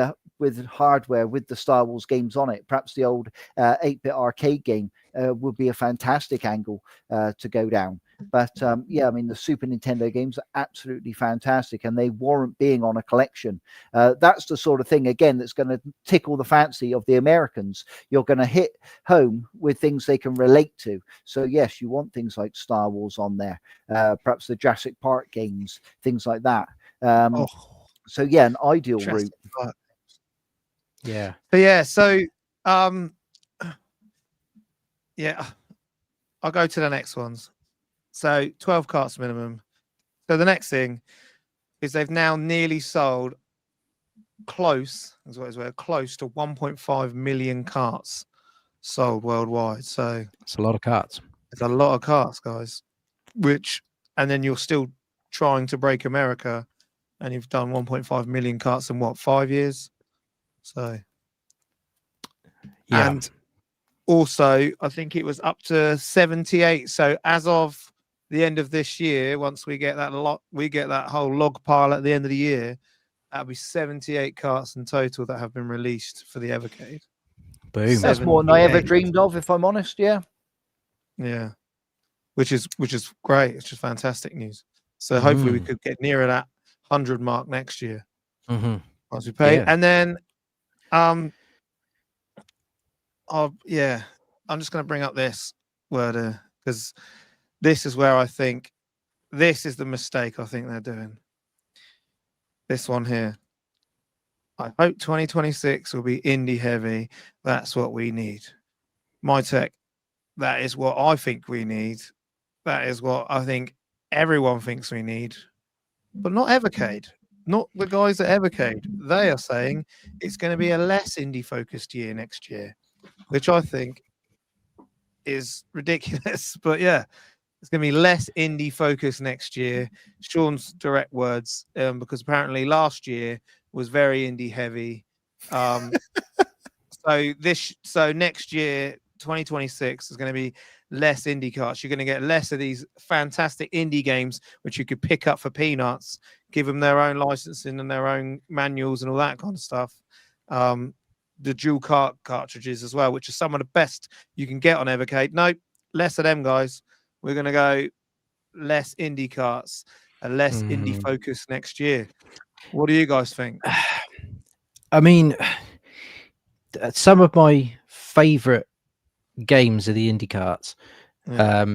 hardware with the Star Wars games on it. Perhaps the old 8-bit arcade game would be a fantastic angle to go down. But yeah, I mean, the Super Nintendo games are absolutely fantastic, and they warrant being on a collection. That's the sort of thing, again, that's going to tickle the fancy of the Americans. You're going to hit home with things they can relate to. So yes, you want things like Star Wars on there, perhaps the Jurassic Park games, things like that. So yeah, an ideal route. Yeah. But yeah, so yeah, I'll go to the next ones. So 12 carts minimum. So the next thing is they've now nearly sold close to 1.5 million carts sold worldwide. So it's a lot of carts. It's a lot of carts, guys. And then you're still trying to break America, and you've done 1.5 million carts in what, 5 years? So yeah. And also, I think it was up to 78. So as of the end of this year, once we get that whole log pile at the end of the year, that'll be 78 carts in total that have been released for the Evercade. Boom. That's more than I ever dreamed of, if I'm honest. Yeah. Yeah. Which is great. It's just fantastic news. So hopefully we could get nearer that 100 mark next year. Once we pay. And then I'm just going to bring up this word because this is where I think this is the mistake I think they're doing. This one here. I hope 2026 will be indie heavy. That's what we need. My Tech, that is what I think we need. That is what I think everyone thinks we need. But not Evercade. Not the guys at Evercade. They are saying it's going to be a less indie focused year next year. which I think is ridiculous. But yeah, it's going to be less indie focus next year. Sean's direct words, because apparently last year was very indie heavy. So next year, 2026, is going to be less indie carts. You're going to get less of these fantastic indie games which you could pick up for peanuts, give them their own licensing and their own manuals and all that kind of stuff. The dual cart cartridges as well, which are some of the best you can get on Evercade. No, less of them, guys. We're going to go less indie carts and less indie focus next year. What do you guys think? I mean, some of my favorite games are the indie carts. Yeah.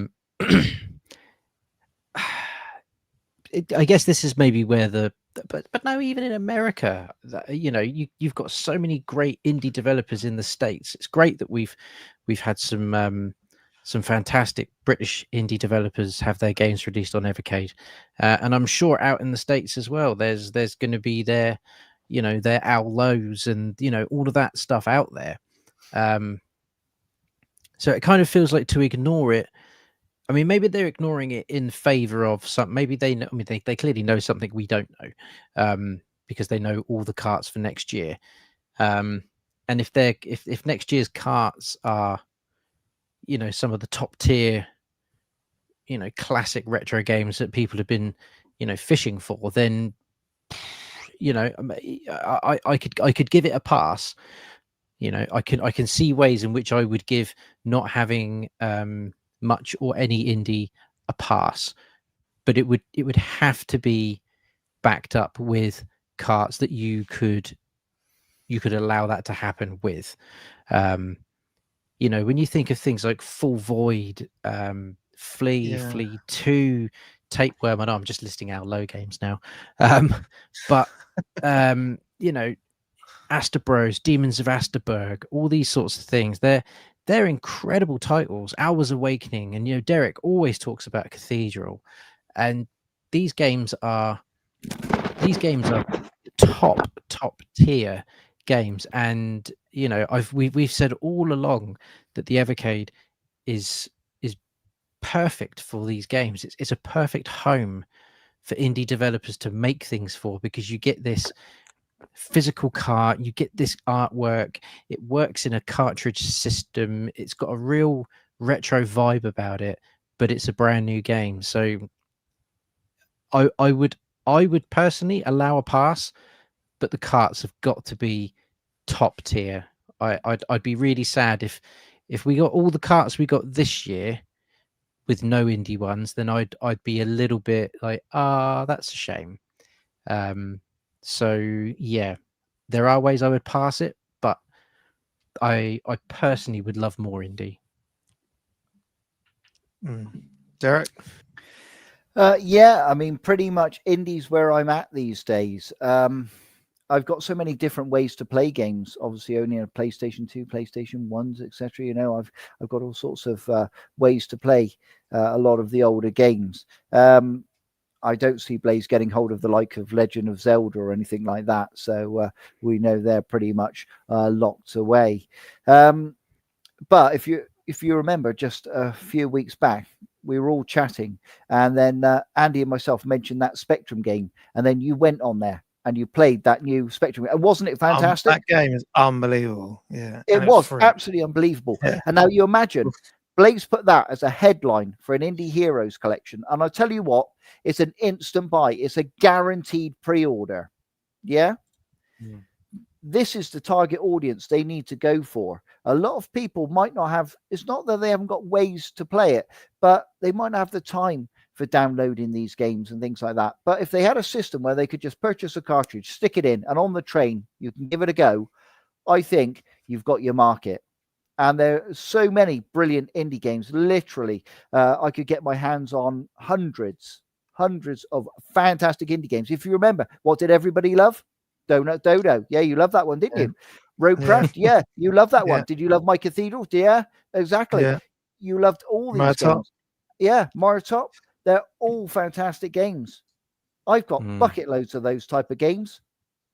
I guess this is maybe where but no, even in America, you know, you've got so many great indie developers in the States. It's great that we've had some fantastic British indie developers have their games released on Evercade, and I'm sure out in the States as well. There's going to be their Owl Lows and all of that stuff out there. So it kind of feels like to ignore it. I mean, maybe they're ignoring it in favor of some. Maybe they know. I mean, they clearly know something we don't know, because they know all the carts for next year. And if next year's carts are, some of the top tier, classic retro games that people have been, fishing for, then, I could give it a pass. I can see ways in which I would give not having much or any indie a pass, but it would have to be backed up with carts that you could allow that to happen with. When you think of things like Full Void, Flea 2, Tapeworm, I know I'm just listing out low games now, but Astabros, Demons of Asterberg, all these sorts of things. They're incredible titles. Hours Awakening, and Derek always talks about Cathedral, and these games are top tier games. And we've said all along that the Evercade is perfect for these games. It's a perfect home for indie developers to make things for, because you get this physical cart, you get this artwork, it works in a cartridge system, it's got a real retro vibe about it, but it's a brand new game. So I would personally allow a pass, but the carts have got to be top tier. I'd be really sad if we got all the carts we got this year with no indie ones, then I'd be a little bit like, that's a shame. So yeah, there are ways I would pass it, but I personally would love more indie. Derek? Yeah, I mean, pretty much indie's where I'm at these days. I've got so many different ways to play games. Obviously, only on PlayStation 2, PlayStation 1s, etc. I've got all sorts of ways to play a lot of the older games. I don't see Blaze getting hold of the like of Legend of Zelda or anything like that. So we know they're pretty much locked away. But if you remember, just a few weeks back, we were all chatting, and then Andy and myself mentioned that Spectrum game, and then you went on there and you played that new Spectrum game. Wasn't it fantastic? That game is unbelievable. Yeah, it was absolutely unbelievable. Yeah. And now you imagine Blaze put that as a headline for an Indie Heroes collection, and I'll tell you what, it's an instant buy. It's a guaranteed pre-order. Yeah. This is the target audience they need to go for. A lot of people might not have, it's not that they haven't got ways to play it, but they might not have the time for downloading these games and things like that. But if they had a system where they could just purchase a cartridge, stick it in, and on the train, you can give it a go, I think you've got your market. And there are so many brilliant indie games. Literally, I could get my hands on hundreds of fantastic indie games. If you remember, what did everybody love? Donut Dodo. Yeah, you love that one, didn't you? Roadcraft. Yeah, you love that one. Did you love My Cathedral? Yeah, exactly. Yeah. You loved all these games. Yeah, Mario Top. They're all fantastic games. I've got bucket loads of those type of games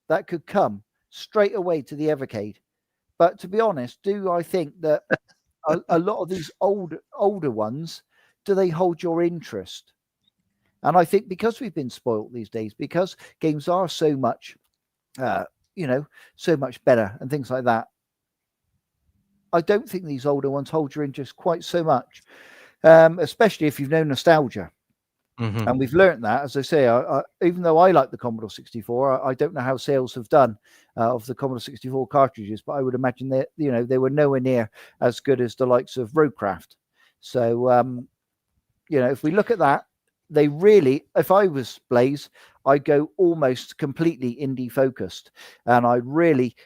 that could come straight away to the Evercade. But to be honest, do I think that a lot of these older ones, do they hold your interest? And I think because we've been spoilt these days, because games are so much, so much better and things like that, I don't think these older ones hold your interest quite so much, especially if you've known nostalgia. Mm-hmm. And we've learned that, as I say, even though I like the Commodore 64, I don't know how sales have done of the Commodore 64 cartridges, but I would imagine that, they were nowhere near as good as the likes of Roadcraft. So, if we look at that, they really, if I was Blaze, I'd go almost completely indie focused. And I really,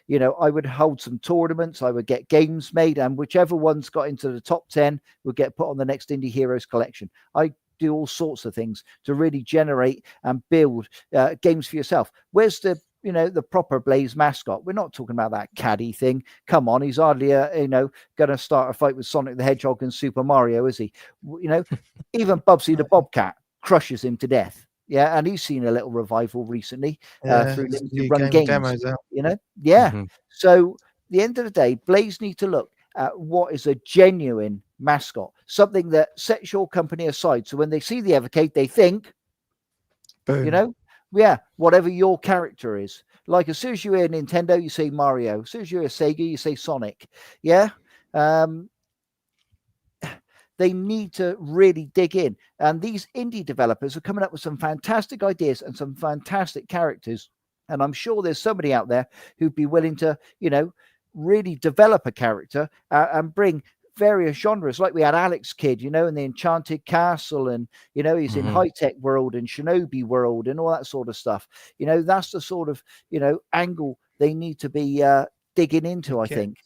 I would hold some tournaments, I would get games made, and whichever ones got into the top 10 would get put on the next Indie Heroes collection. I do all sorts of things to really generate and build games for yourself. Where's the proper Blaze mascot? We're not talking about that caddy thing. Come on, he's hardly going to start a fight with Sonic the Hedgehog and Super Mario, is he? Even Bubsy the Bobcat crushes him to death. Yeah, and he's seen a little revival recently through limited run games. Demos out. Yeah. Mm-hmm. So at the end of the day, Blaze need to look at what is a genuine mascot, something that sets your company aside. So when they see the Evercade, they think, Boom. whatever your character is. Like as soon as you hear Nintendo, you say Mario. As soon as you hear Sega, you say Sonic. Yeah. They need to really dig in. And these indie developers are coming up with some fantastic ideas and some fantastic characters. And I'm sure there's somebody out there who'd be willing to, really develop a character and bring various genres. Like we had Alex Kidd, in the Enchanted Castle, and, he's in High Tech World and Shinobi World and all that sort of stuff. That's the sort of, angle they need to be digging into, I think.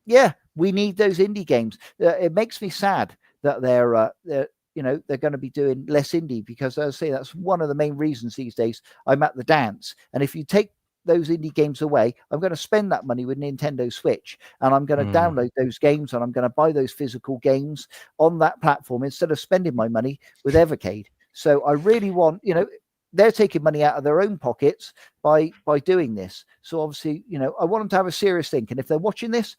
Yeah, we need those indie games. It makes me sad that they're going to be doing less indie, because as I say, that's one of the main reasons these days I'm at the dance. And if you take those indie games away, I'm going to spend that money with Nintendo Switch, and I'm going to download those games, and I'm going to buy those physical games on that platform instead of spending my money with Evercade. So I really want, they're taking money out of their own pockets by doing this. So obviously, I want them to have a serious think. And if they're watching this,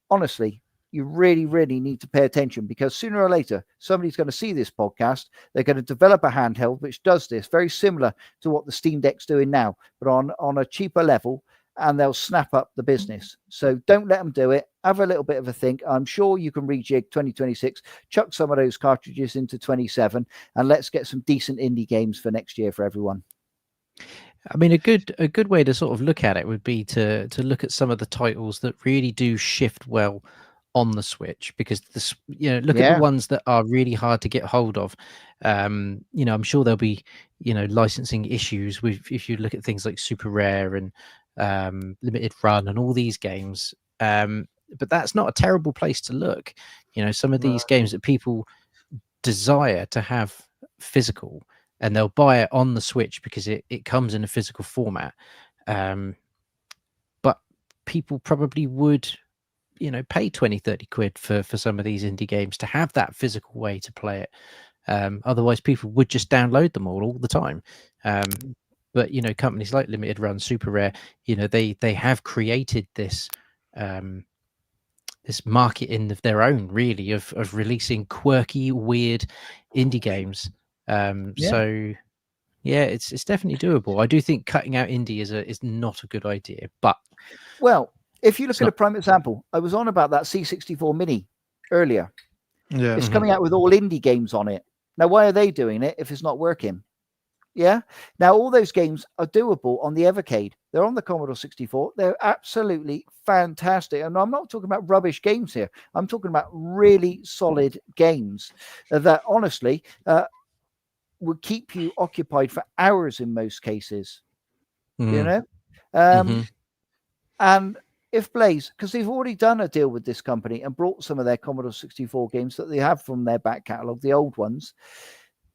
honestly, you really, really need to pay attention, because sooner or later, somebody's going to see this podcast. They're going to develop a handheld which does this, very similar to what the Steam Deck's doing now, but on a cheaper level, and they'll snap up the business. So don't let them do it. Have a little bit of a think. I'm sure you can rejig 2026, chuck some of those cartridges into 27, and let's get some decent indie games for next year for everyone. I mean, a good way to sort of look at it would be to look at some of the titles that really do shift well on the Switch, because look at the ones that are really hard to get hold of. I'm sure there'll be licensing issues with, if you look at things like Super Rare and Limited Run and all these games. But that's not a terrible place to look. Some of these games that people desire to have physical, and they'll buy it on the Switch because it comes in a physical format. But people probably would, pay 20-30 quid for some of these indie games to have that physical way to play it. Otherwise, people would just download them all the time. But, companies like Limited Run, Super Rare, they have created this this market in their own, really, of releasing quirky, weird indie games. So yeah, it's definitely doable. I do think cutting out indie is not a good idea, but if you look at a prime example, I was on about that C64 Mini earlier. Yeah, it's coming out with all indie games on it. Now, why are they doing it if it's not working? Yeah. Now, all those games are doable on the Evercade. They're on the Commodore 64. They're absolutely fantastic. And I'm not talking about rubbish games here. I'm talking about really solid games that honestly would keep you occupied for hours in most cases. And if Blaze, because they've already done a deal with this company and brought some of their Commodore 64 games that they have from their back catalogue, the old ones,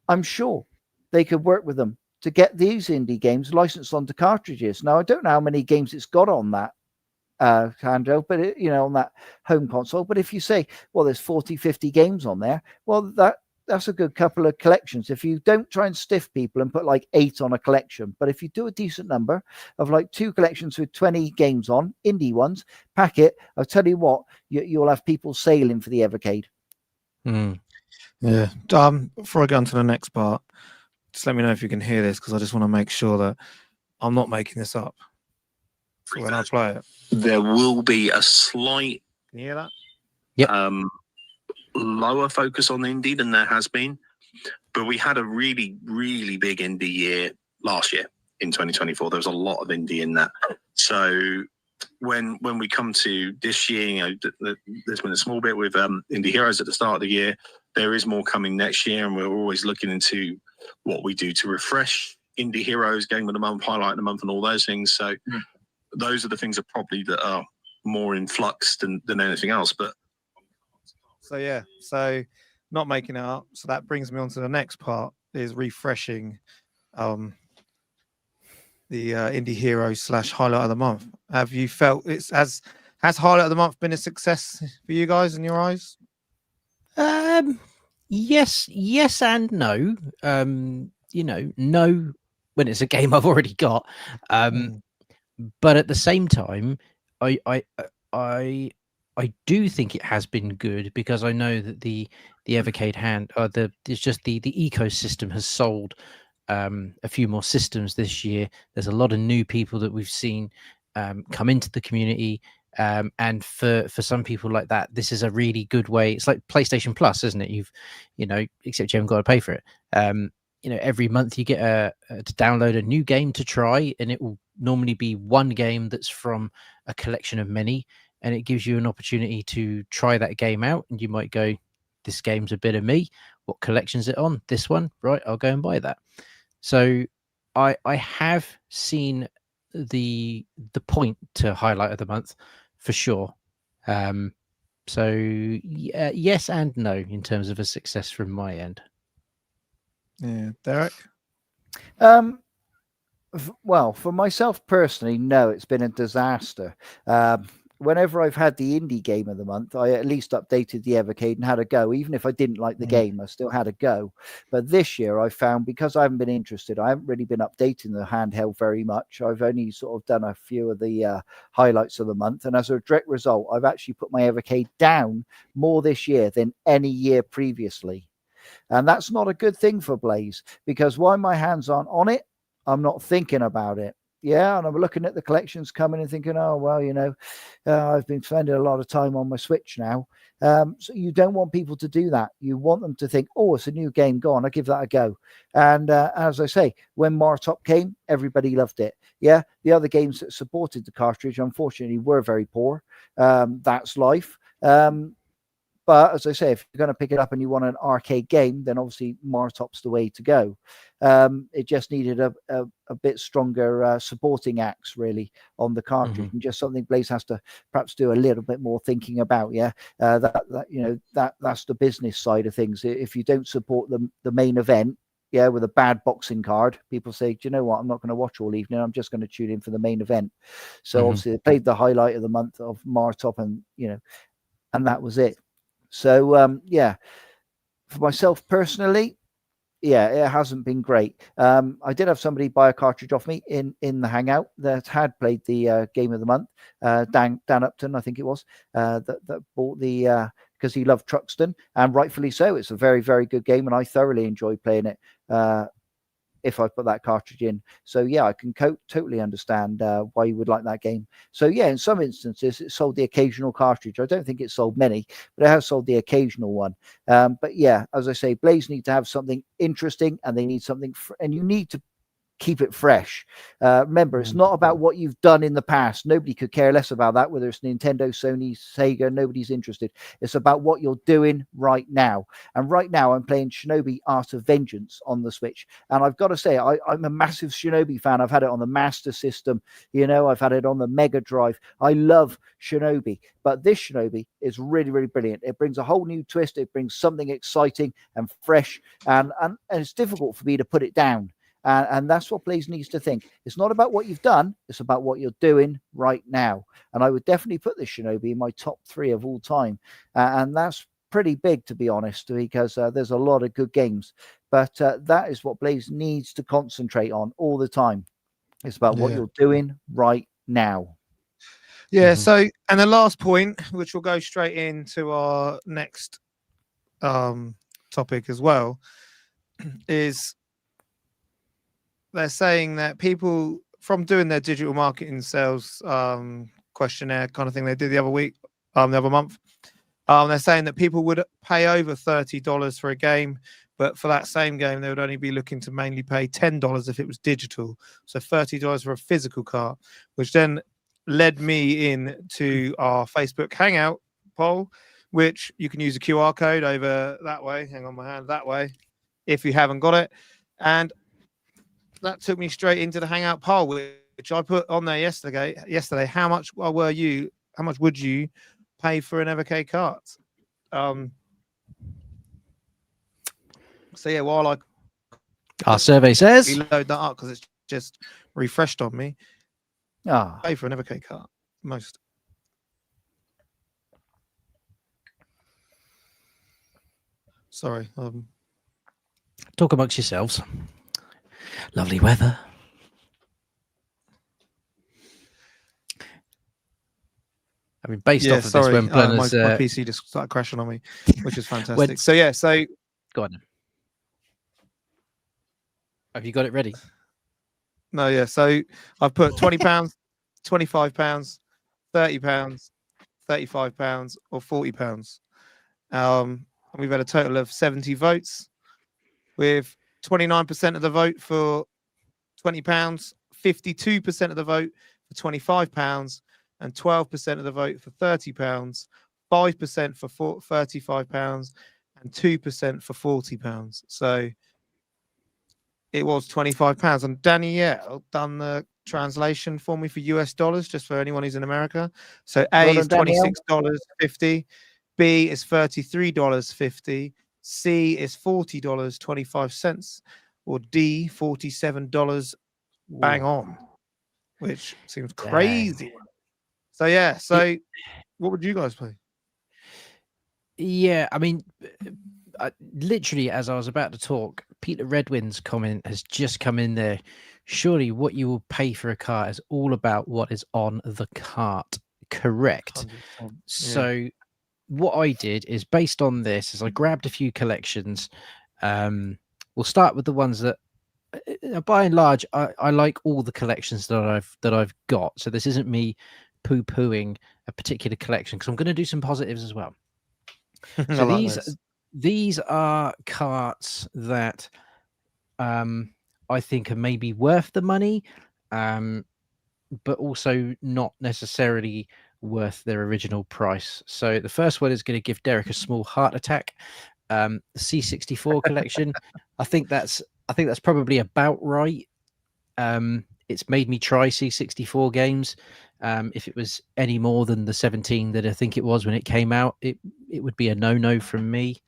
I'm sure they could work with them to get these indie games licensed onto cartridges. Now, I don't know how many games it's got on that handheld, but on that home console. But if you say, well, there's 40, 50 games on there, well, that's a good couple of collections. If you don't try and stiff people and put like 8 on a collection, but if you do a decent number of like 2 collections with 20 games on, indie ones, pack it. I'll tell you what, you'll have people sailing for the Evercade. Yeah. Before I go on to the next part, just let me know if you can hear this, because I just want to make sure that I'm not making this up when I play it. There will be a slight Can you hear that? Yep. Lower focus on indie than there has been, but we had a really, really big indie year last year in 2024. There was a lot of indie in that. So when we come to this year, you know, there's been a small bit with Indie Heroes at the start of the year. There is more coming next year, and we're always looking into what we do to refresh Indie Heroes, Game of the Month, Highlight of the Month, and all those things. So those are the things that probably that are more in flux than anything else. But so yeah, so not making it up. So that brings me on to the next part, is refreshing the Indie Heroes / Highlight of the Month. Have you felt has Highlight of the Month been a success for you guys in your eyes? Yes and no. You know, no when it's a game I've already got. But at the same time, I do think it has been good, because I know that the Evecade there's just the ecosystem has sold a few more systems this year. There's a lot of new people that we've seen come into the community. And for some people like that, this is a really good way. It's like PlayStation Plus, isn't it? Except you haven't got to pay for it. Every month you get to download a new game to try, and it will normally be one game that's from a collection of many, and it gives you an opportunity to try that game out. And you might go, this game's a bit of me. What collection's it on? This one, right? I'll go and buy that. So I have seen the point to Highlight of the Month for sure. So yes and no in terms of a success from my end. Yeah, Derek. Well, for myself personally, no, it's been a disaster. Whenever I've had the indie game of the month, I at least updated the Evercade and had a go. Even if I didn't like the game, I still had a go. But this year I found, because I haven't been interested, I haven't really been updating the handheld very much. I've only sort of done a few of the highlights of the month. And as a direct result, I've actually put my Evercade down more this year than any year previously. And that's not a good thing for Blaze, because while my hands aren't on it, I'm not thinking about it. Yeah, and I'm looking at the collections coming and thinking, oh, well, I've been spending a lot of time on my Switch now. So you don't want people to do that. You want them to think, oh, it's a new game. Go on, I'll give that a go. And as I say, when Martop came, everybody loved it. Yeah, the other games that supported the cartridge, unfortunately, were very poor. That's life. But as I say, if you're going to pick it up and you want an arcade game, then obviously Martop's the way to go. It just needed a bit stronger supporting acts really on the cartridge, and just something Blaze has to perhaps do a little bit more thinking about. Yeah, that's the business side of things. If you don't support the main event, yeah, with a bad boxing card, people say, do you know what? I'm not going to watch all evening. I'm just going to tune in for the main event. So obviously they played the highlight of the month of Martop, and and that was it. So yeah, for myself personally, yeah, it hasn't been great. I did have somebody buy a cartridge off me in the Hangout that had played the game of the month. Dan Upton, I think it was, that bought the because he loved Truxton, and rightfully so. It's a very, very good game, and I thoroughly enjoyed playing it. If I put that cartridge in. So yeah, I can totally understand why you would like that game. So yeah, in some instances it sold the occasional cartridge. I don't think it sold many, but it has sold the occasional one. But yeah, as I say, Blaze need to have something interesting, and they need something and you need to keep it fresh. Remember, it's not about what you've done in the past. Nobody could care less about that, whether it's Nintendo, Sony, Sega. Nobody's interested. It's about what you're doing right now. And right now I'm playing Shinobi Art of Vengeance on the Switch, and I've got to say I'm a massive Shinobi fan. I've had it on the Master System, I've had it on the Mega Drive. I love Shinobi, but this Shinobi is really, really brilliant. It brings a whole new twist. It brings something exciting and fresh, and it's difficult for me to put it down. And that's what Blaze needs to think. It's not about what you've done. It's about what you're doing right now. And I would definitely put this Shinobi in my top 3 of all time. And that's pretty big, to be honest, because there's a lot of good games. But that is what Blaze needs to concentrate on all the time. It's about what you're doing right now. Yeah. So, and the last point, which will go straight into our next topic as well, is they're saying that people from doing their digital marketing sales questionnaire kind of thing they did the other week, the other month, they're saying that people would pay over $30 for a game, but for that same game they would only be looking to mainly pay $10 if it was digital. So $30 for a physical cart, which then led me in to our Facebook Hangout poll, which you can use a QR code over that way. Hang on, my hand that way, if you haven't got it. And that took me straight into the Hangout poll, which I put on there yesterday. How much would you pay for an Evercade cart? So yeah, while our survey says load that up because it's just refreshed on me. Pay for an Evercade cart most. Sorry. Talk amongst yourselves. Lovely weather. I mean, based off of this, when my PC just started crashing on me, which is fantastic. So go on. Have you got it ready? No, yeah. So I've put £20, £25, £30, £35, or £40. And we've had a total of 70 votes, with 29% of the vote for £20, 52% of the vote for £25, and 12% of the vote for £30, 5% for £35, and 2% for £40. So it was £25. And Danielle done the translation for me for US dollars, just for anyone who's in America. So A is $26.50, B is $33.50, C is $40.25, or D $47 bang on, which seems crazy. Dang. So yeah, so what would you guys play? Yeah, I mean, literally as I was about to talk, Peter Redwin's comment has just come in there. Surely what you will pay for a cart is all about what is on the cart. Correct. 100%, so what I did is, based on this, is I grabbed a few collections. We'll start with the ones that by and large I like all the collections that I've got. So this isn't me poo-pooing a particular collection, because I'm going to do some positives as well. So these are carts that I think are maybe worth the money, but also not necessarily worth their original price. So the first one is going to give Derek a small heart attack. The C64 collection, I think that's probably about right. It's made me try C64 games. If it was any more than the 17 that I think it was when it came out, it would be a no from me.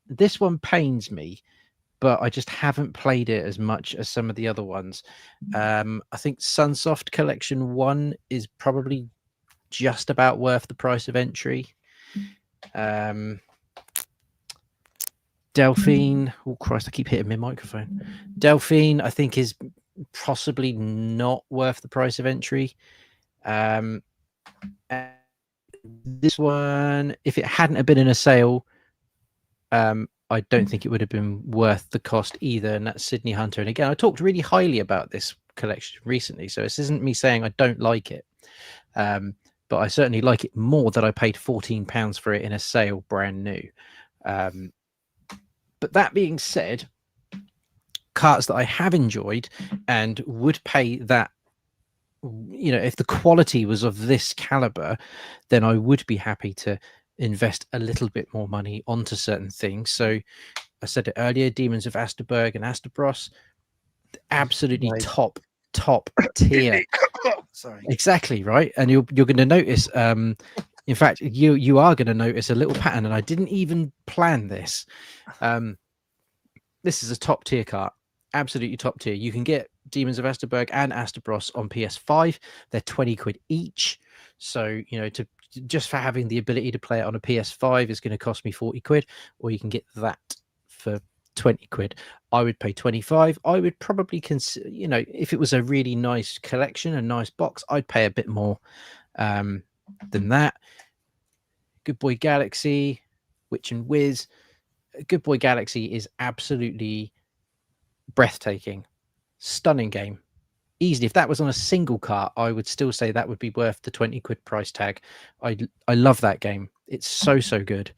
This one pains me, but I just haven't played it as much as some of the other ones. I think Sunsoft Collection 1 is probably just about worth the price of entry. Delphine, oh Christ, I keep hitting my microphone. Delphine, I think, is possibly not worth the price of entry. And this one, if it hadn't have been in a sale, I don't think it would have been worth the cost either. And that's Sydney Hunter. And again, I talked really highly about this collection recently, so this isn't me saying I don't like it, but I certainly like it more that I paid £14 for it in a sale brand new. But that being said, carts that I have enjoyed and would pay that, you know, if the quality was of this caliber, then I would be happy to invest a little bit more money onto certain things. So I said it earlier, Demons of Asterberg and Asterbros, absolutely top tier. Sorry. Exactly right. And you're going to notice, in fact, you are going to notice a little pattern, and I didn't even plan this. This is a top tier cart, absolutely top tier. You can get Demons of Asterberg and Asterbros on PS5. They're 20 quid each. So, you know, to just for having the ability to play it on a PS5 is going to cost me 40 quid, or you can get that for 20 quid. I would pay 25. I would probably consider, if it was a really nice collection, a nice box, I'd pay a bit more than that. Good Boy Galaxy, Witch and Whiz. Good Boy Galaxy is absolutely breathtaking, stunning game. Easily, if that was on a single cart, I would still say that would be worth the 20 quid price tag. I love that game. It's so good.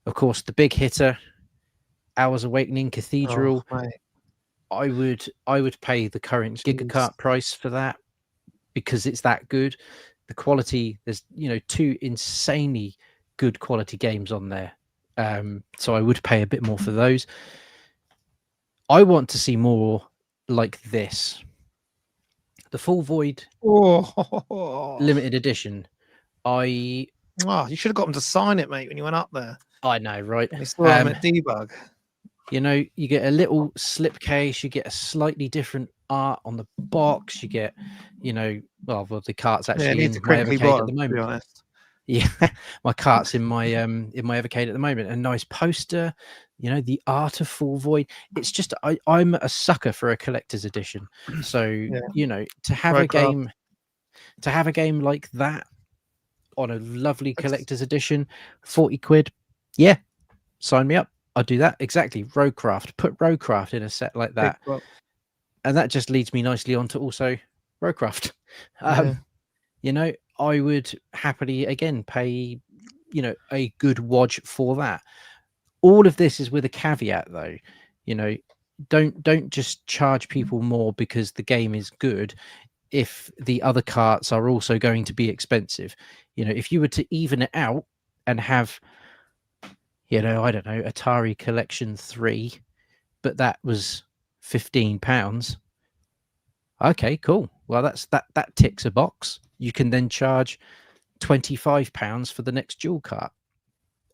Of course, the big hitter, Hours Awakening Cathedral. Oh, mate. I would pay the current Gigacart price for that because it's that good. The quality, there's 2 insanely good quality games on there. So I would pay a bit more for those. I want to see more like this. The Full Void limited edition. You should have got them to sign it, mate, when you went up there. I know, right? They saw them at debug. You get a little slipcase, you get a slightly different art on the box, you get, the cart's actually in my Evercade at the moment. To be honest. Yeah, my cart's in my Evercade at the moment. A nice poster, the art of Full Void. It's just I'm a sucker for a collector's edition. So to have a game like that on a lovely collector's edition, 40 quid, yeah, sign me up. I'll do that. Exactly. Roadcraft. Put Roadcraft in a set like that. And that just leads me nicely on to also Roadcraft. I would happily again pay, a good wodge for that. All of this is with a caveat though. Don't just charge people more because the game is good if the other carts are also going to be expensive. If you were to even it out and have, I don't know, Atari Collection 3, but that was £15. Okay, cool. Well, that ticks a box. You can then charge £25 for the next dual cart,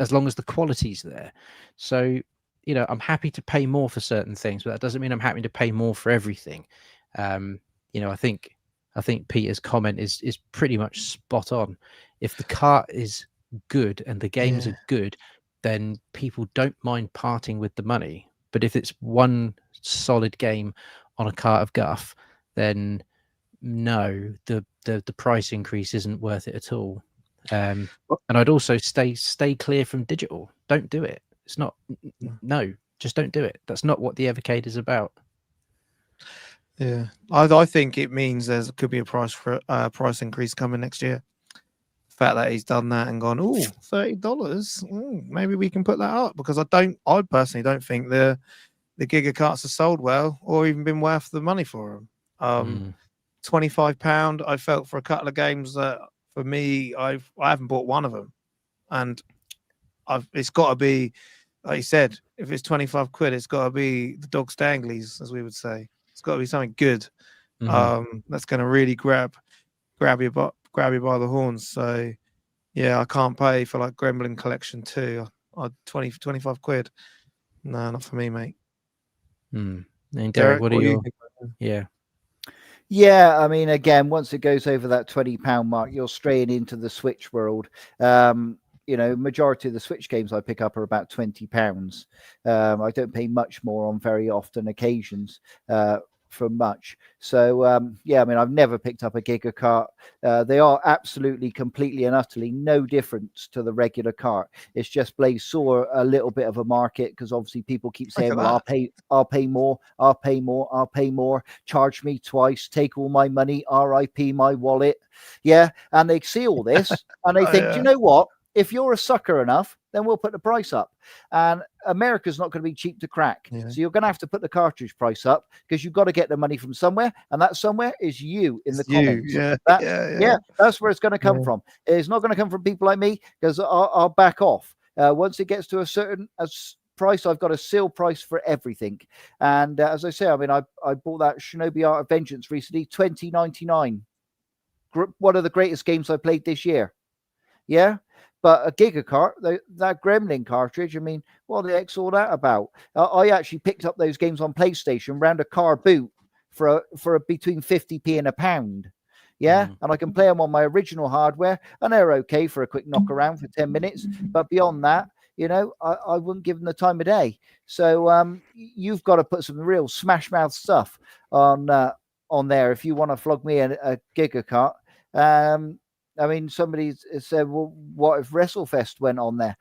as long as the quality's there. So, I'm happy to pay more for certain things, but that doesn't mean I'm happy to pay more for everything. I think Peter's comment is pretty much spot on. If the cart is good and the games are good, then people don't mind parting with the money. But if it's one solid game on a cart of guff, then no, the price increase isn't worth it at all. And I'd also stay clear from digital. Don't do it. It's not. No, just don't do it. That's not what the Evercade is about. Yeah, I think it means there could be a price increase coming next year. The fact that he's done that and gone, $30, maybe we can put that up, because I personally don't think the Giga carts are sold well or even been worth the money for them. £25, I felt for a couple of games that for me, I haven't bought one of them, and it's got to be, like you said, if it's 25 quid, it's got to be the dog's danglies, as we would say. It's got to be something good. That's going to really grab you by the horns. So yeah, I can't pay for like Gremlin Collection 2. 25 quid. No, not for me, mate. And Derek, what are you? Yeah, I mean, again, once it goes over that £20 mark, you're straying into the Switch world. Majority of the Switch games I pick up are about £20. I don't pay much more on very often occasions for much. So, I mean, I've never picked up a Giga cart. They are absolutely, completely and utterly no difference to the regular cart. It's just Blaze saw a little bit of a market, because obviously people keep saying, well, I'll pay more, charge me twice, take all my money, RIP my wallet. Yeah. And they see all this and they think, do you know what? If you're a sucker enough, then we'll put the price up. And America's not going to be cheap to crack. Yeah. So you're going to have to put the cartridge price up, because you've got to get the money from somewhere. And that somewhere is you in the comments. Yeah, that's where it's going to come from. It's not going to come from people like me, because I'll back off. Once it gets to a certain price, I've got a sale price for everything. And as I say, I mean, I bought that Shinobi Art of Vengeance recently, $20.99. One of the greatest games I played this year. Yeah. But a Giga cart, that Gremlin cartridge, I mean, what the heck's all that about? I actually picked up those games on PlayStation round a car boot for between 50p and £1. Yeah, and I can play them on my original hardware, and they're okay for a quick knock around for 10 minutes. But beyond that, you know, I wouldn't give them the time of day. So you've got to put some real smash mouth stuff on there if you want to flog me a gigacart. I mean, somebody said, well, what if WrestleFest went on there?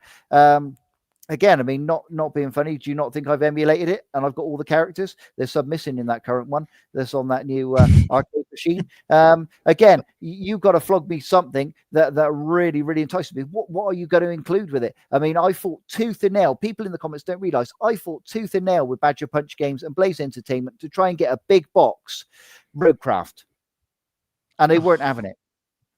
Again, I mean, not being funny. Do you not think I've emulated it? And I've got all the characters. There's some missing in that current one. That's on that new arcade machine. Again, you've got to flog me something that really, really entices me. What are you going to include with it? I mean, I fought tooth and nail. People in the comments don't realize I fought tooth and nail with Badger Punch Games and Blaze Entertainment to try and get a big box Roadcraft, and they weren't having it.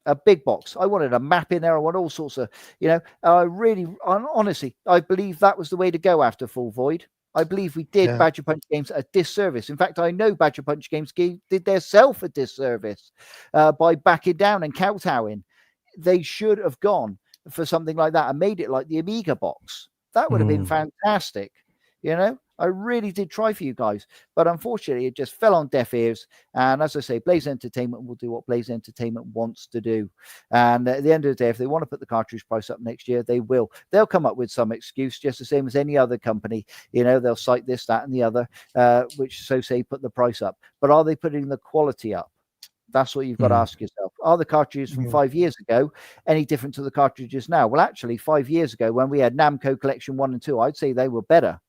A big box. I wanted a map in there. I want all sorts of, you know, honestly, I believe that was the way to go after Full Void. I believe we did Badger Punch Games a disservice. In fact, I know Badger Punch Games did their self a disservice by backing down and kowtowing. They should have gone for something like that and made it like the Amiga box. That would have been fantastic. You know, I really did try for you guys, but unfortunately it just fell on deaf ears. And as I say, Blaze Entertainment will do what Blaze Entertainment wants to do. And at the end of the day, if they want to put the cartridge price up next year, they will. They'll come up with some excuse, just the same as any other company. You know, they'll cite this, that, and the other, which so say put the price up. But are they putting the quality up? That's what you've got to ask yourself. Are the cartridges from 5 years ago any different to the cartridges now? Well, actually, 5 years ago, when we had Namco Collection 1 and 2, I'd say they were better.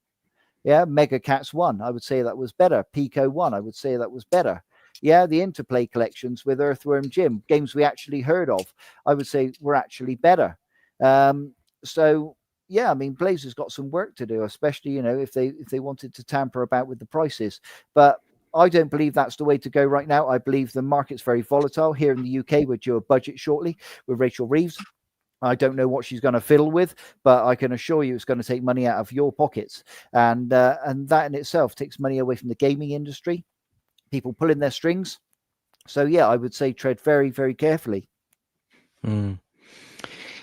Yeah, Mega Cats 1, I would say that was better. Pico 1, I would say that was better. Yeah, the Interplay collections with Earthworm Jim, games we actually heard of, I would say were actually better. So, yeah, I mean, Blaze has got some work to do, especially, you know, if they wanted to tamper about with the prices. But I don't believe that's the way to go right now. I believe the market's very volatile. Here in the UK, we're due a budget shortly with Rachel Reeves. I don't know what she's going to fiddle with, but I can assure you it's going to take money out of your pockets. And that in itself takes money away from the gaming industry, people pulling their strings. So, yeah, I would say tread very, very carefully.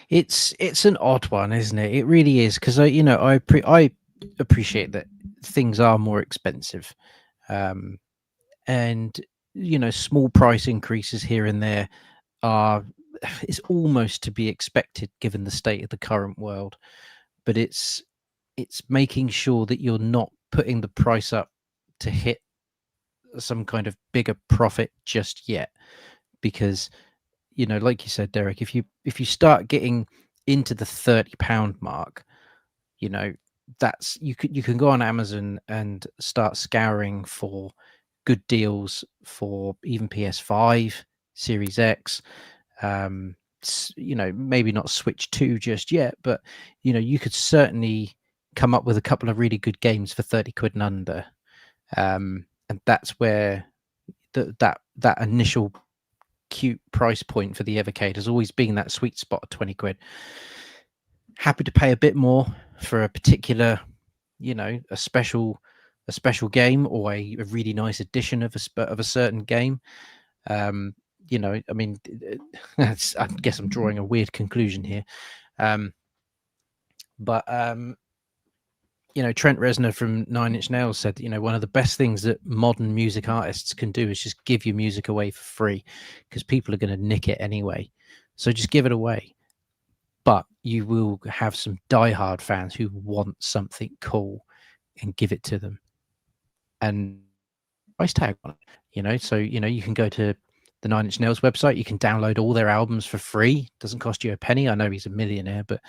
It's an odd one, isn't it? It really is, because I appreciate that things are more expensive, and small price increases here and there is almost to be expected given the state of the current world. But it's making sure that you're not putting the price up to hit some kind of bigger profit just yet, because like you said, Derek, if you start getting into the £30 mark, that's you can go on Amazon and start scouring for good deals for even PS5, Series X, maybe not Switch 2 just yet, but you could certainly come up with a couple of really good games for 30 quid and under, and that's where that initial cute price point for the Evercade has always been that sweet spot of 20 quid. Happy to pay a bit more for a particular a special game or a really nice edition of a certain game. I mean, I guess I'm drawing a weird conclusion here, but Trent Reznor from Nine Inch Nails said, one of the best things that modern music artists can do is just give your music away for free, because people are going to nick it anyway. So just give it away. But you will have some diehard fans who want something cool and give it to them. And price tag on it, so, you can go to the Nine Inch Nails website. You can download all their albums for free. Doesn't cost you a penny. I know he's a millionaire, but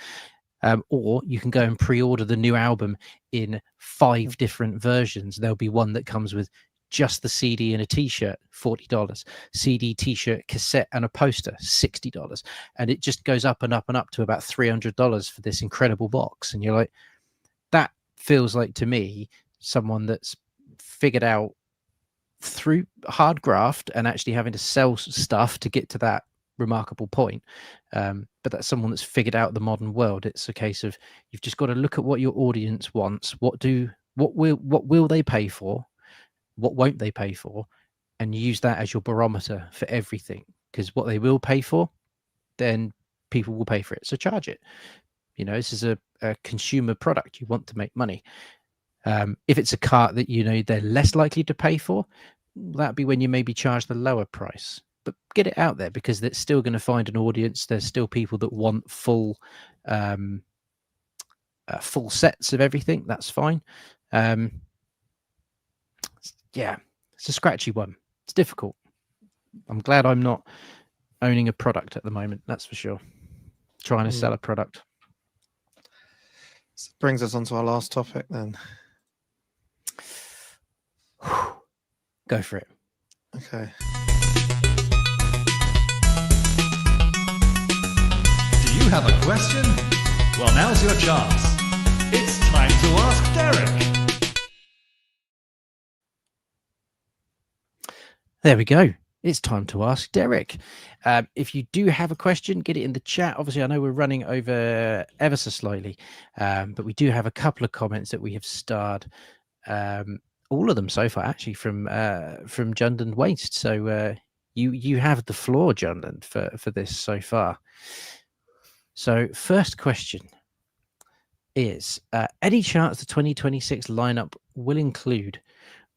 or you can go and pre-order the new album in 5 different versions. There'll be one that comes with just the CD and a t-shirt, $40, CD, t-shirt, cassette, and a poster, $60, and it just goes up and up and up to about $300 for this incredible box. And you're like, that feels like, to me, someone that's figured out through hard graft and actually having to sell stuff to get to that remarkable point, but that's someone that's figured out the modern world. It's a case of you've just got to look at what your audience wants, what will they pay for, what won't they pay for, and use that as your barometer for everything. Because what they will pay for, then people will pay for it, so charge it. This is a consumer product. You want to make money. If it's a cart that they're less likely to pay for, that'd be when you maybe charge the lower price. But get it out there, because it's still going to find an audience. There's still people that want full sets of everything. That's fine. Yeah, it's a scratchy one. It's difficult. I'm glad I'm not owning a product at the moment. That's for sure. Trying to sell a product. This brings us on to our last topic then. Go for it. Okay. Do you have a question? Well, now's your chance. It's time to ask Derek. There we go. It's time to ask Derek. If you do have a question, get it in the chat. Obviously, I know we're running over ever so slightly, but we do have a couple of comments that we have starred. All of them so far, actually, from Jundand Waste. So you have the floor, Jundand, for this so far. So first question is, any chance the 2026 lineup will include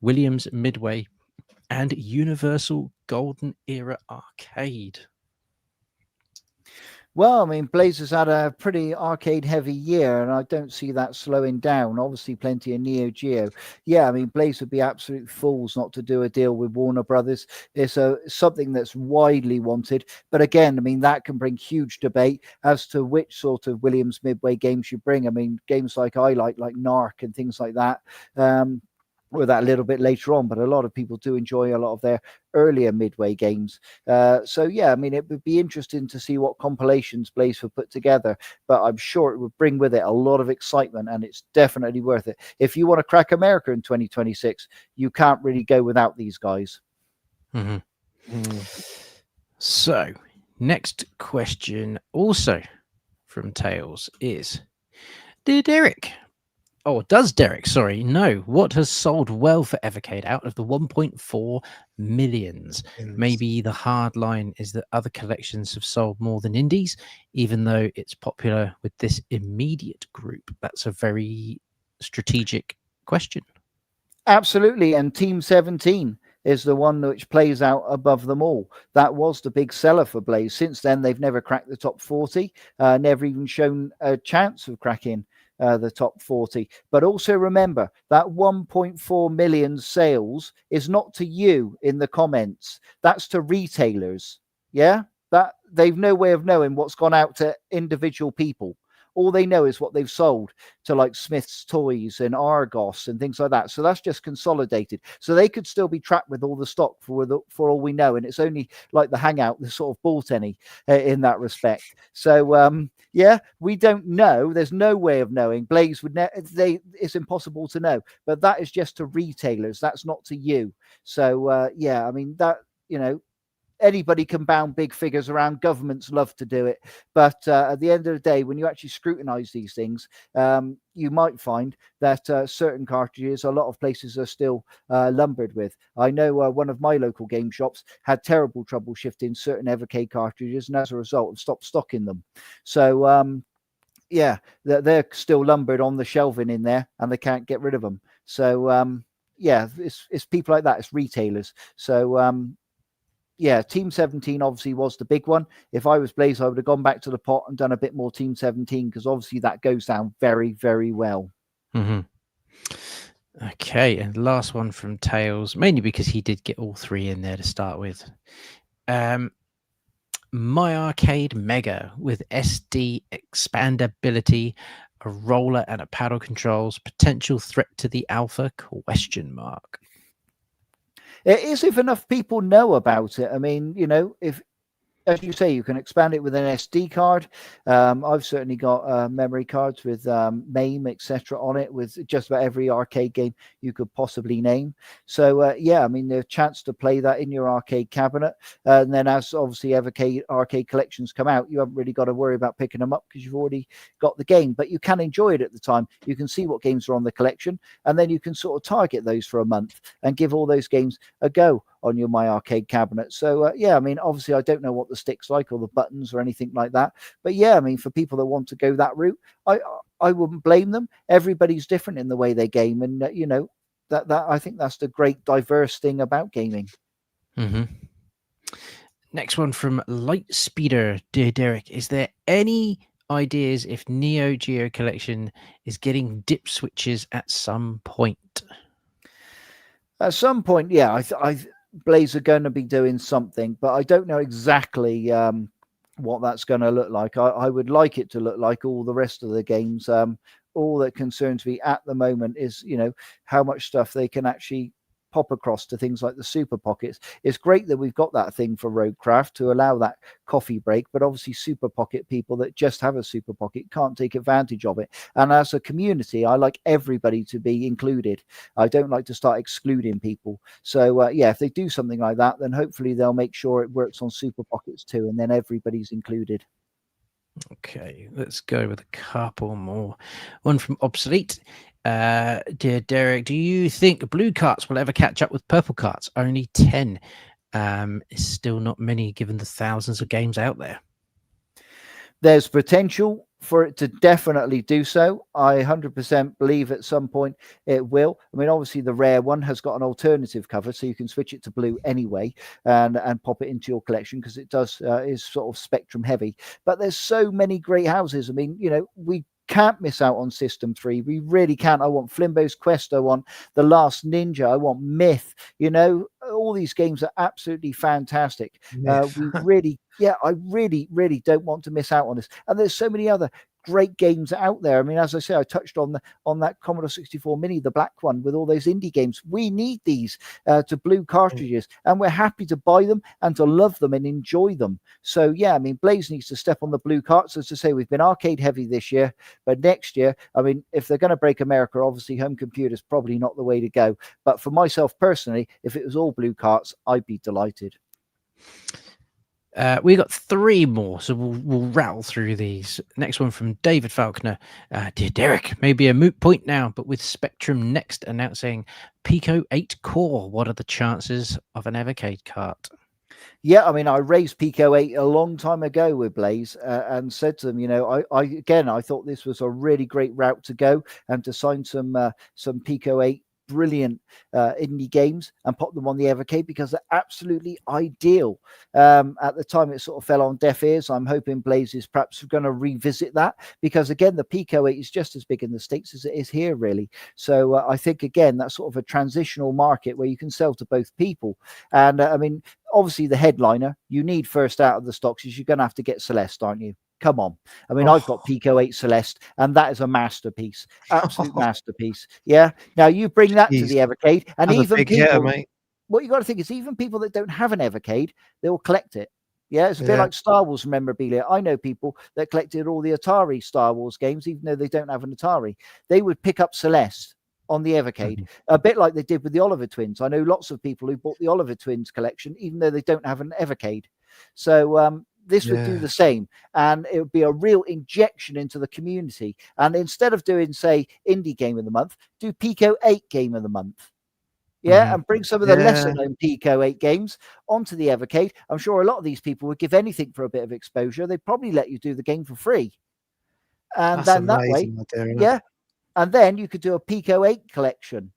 Williams Midway and Universal Golden Era Arcade? Well, I mean, Blazers had a pretty arcade-heavy year, and I don't see that slowing down. Obviously, plenty of Neo Geo. Yeah, I mean, Blaze would be absolute fools not to do a deal with Warner Brothers. It's something that's widely wanted. But again, I mean, that can bring huge debate as to which sort of Williams Midway games you bring. I mean, games like Narc and things like that. With that a little bit later on, but a lot of people do enjoy a lot of their earlier Midway games. So yeah, I mean, it would be interesting to see what compilations Blaze would put together, but I'm sure it would bring with it a lot of excitement, and it's definitely worth it. If you want to crack America in 2026, you can't really go without these guys. So next question, also from Tails, is, does Derek know what has sold well for Evercade out of the 1.4 millions? Maybe the hard line is that other collections have sold more than indies, even though it's popular with this immediate group. That's a very strategic question. Absolutely. And Team 17 is the one which plays out above them all. That was the big seller for Blaze. Since then, they've never cracked the top 40, never even shown a chance of cracking the top 40. But also remember that 1.4 million sales is not to you in the comments. That's to retailers. Yeah, that they've no way of knowing what's gone out to individual people. All they know is what they've sold to like Smith's Toys and Argos and things like that. So that's just consolidated. So they could still be trapped with all the stock for all we know. And it's only like the Hangout that sort of bought any in that respect. So yeah, we don't know. There's no way of knowing. Blaze would it's impossible to know. But that is just to retailers. That's not to you. So yeah, I mean that, you know, anybody can bound big figures around. Governments love to do it. But at the end of the day, when you actually scrutinize these things, you might find that certain cartridges, a lot of places are still lumbered with. I know one of my local game shops had terrible trouble shifting certain Evercade cartridges, and as a result, have stopped stocking them. So yeah, they're still lumbered on the shelving in there, and they can't get rid of them. So yeah, it's people like that. It's retailers. So yeah, Team 17 obviously was the big one. If I was Blaze, I would have gone back to the pot and done a bit more Team 17, because obviously that goes down very, very well. Okay, and last one from Tails, mainly because he did get all three in there to start with. My Arcade Mega with SD expandability, a roller and a paddle controls, potential threat to the alpha ? It is if enough people know about it. I mean, you know, if, as you say, you can expand it with an SD card. I've certainly got memory cards with MAME, etc. on it, with just about every arcade game you could possibly name. So yeah, I mean, the chance to play that in your arcade cabinet, and then as obviously Evercade arcade collections come out, you haven't really got to worry about picking them up because you've already got the game. But you can enjoy it at the time. You can see what games are on the collection, and then you can sort of target those for a month and give all those games a go on your My Arcade cabinet. So yeah, I mean, obviously I don't know what the stick's like or the buttons or anything like that, but yeah, I mean, for people that want to go that route, I wouldn't blame them. Everybody's different in the way they game, and you know, that I think that's the great diverse thing about gaming. Next one from Lightspeeder. Dear Derek, is there any ideas if Neo Geo Collection is getting dip switches at some point? At some point, yeah, Blaze are going to be doing something, but I don't know exactly what that's going to look like. I would like it to look like all the rest of the games. All that concerns me at the moment is, how much stuff they can actually pop across to things like the super pockets. It's great that we've got that thing for Roadcraft to allow that coffee break, but obviously super pocket people that just have a super pocket can't take advantage of it. And as a community, I like everybody to be included. I don't like to start excluding people. So if they do something like that, then hopefully they'll make sure it works on super pockets too, and then everybody's included. Okay, let's go with a couple more. One from Obsolete. Dear Derek, do you think blue carts will ever catch up with purple carts? Only 10 is still not many given the thousands of games out there. There's potential for it to definitely do so. I 100% believe at some point it will. I mean, obviously the rare one has got an alternative cover, so you can switch it to blue anyway and pop it into your collection because it does is sort of spectrum heavy. But there's so many great houses. I mean, we can't miss out on System 3. We really can't. I want Flimbo's Quest. I want The Last Ninja. I want Myth. All these games are absolutely fantastic. We really, I really, really don't want to miss out on this. And there's so many other great games out there. I mean, as I say, I touched on that Commodore 64 Mini, the black one, with all those indie games. We need these to blue cartridges, and we're happy to buy them and to love them and enjoy them. So I mean, Blaze needs to step on the blue carts. As I say, we've been arcade heavy this year, but next year, I mean, if they're going to break America, obviously home computer's probably not the way to go. But for myself personally, if it was all blue carts, I'd be delighted. We got 3 more, so we'll rattle through these. Next one from David Falconer. Dear Derek, maybe a moot point now, but with Spectrum Next announcing Pico 8 Core, what are the chances of an Evercade cart? Yeah, I mean, I raised Pico 8 a long time ago with Blaze and said to them, I thought this was a really great route to go and to sign some Pico 8 brilliant indie games and pop them on the Evercade because they're absolutely ideal. At the time, it sort of fell on deaf ears. I'm hoping Blaze is perhaps going to revisit that because, again, the Pico 8 is just as big in the States as it is here, really. So I think, again, that's sort of a transitional market where you can sell to both people. And I mean, obviously, the headliner, you need first out of the stocks is you're going to have to get Celeste, aren't you? Come on. I mean, I've got Pico 8 Celeste, and that is a masterpiece. Absolute masterpiece. Yeah. Now, you bring that to the Evercade, and even people... What you got to think is even people that don't have an Evercade, they will collect it. Yeah, it's a bit like Star Wars memorabilia. I know people that collected all the Atari Star Wars games, even though they don't have an Atari. They would pick up Celeste on the Evercade, a bit like they did with the Oliver Twins. I know lots of people who bought the Oliver Twins collection, even though they don't have an Evercade. So this would do the same, and it would be a real injection into the community. And instead of doing, say, Indie Game of the Month, do Pico 8 Game of the Month. Yeah, and bring some of the lesser known Pico 8 games onto the Evercade. I'm sure a lot of these people would give anything for a bit of exposure. They'd probably let you do the game for free. And that's then that way, and then you could do a Pico 8 collection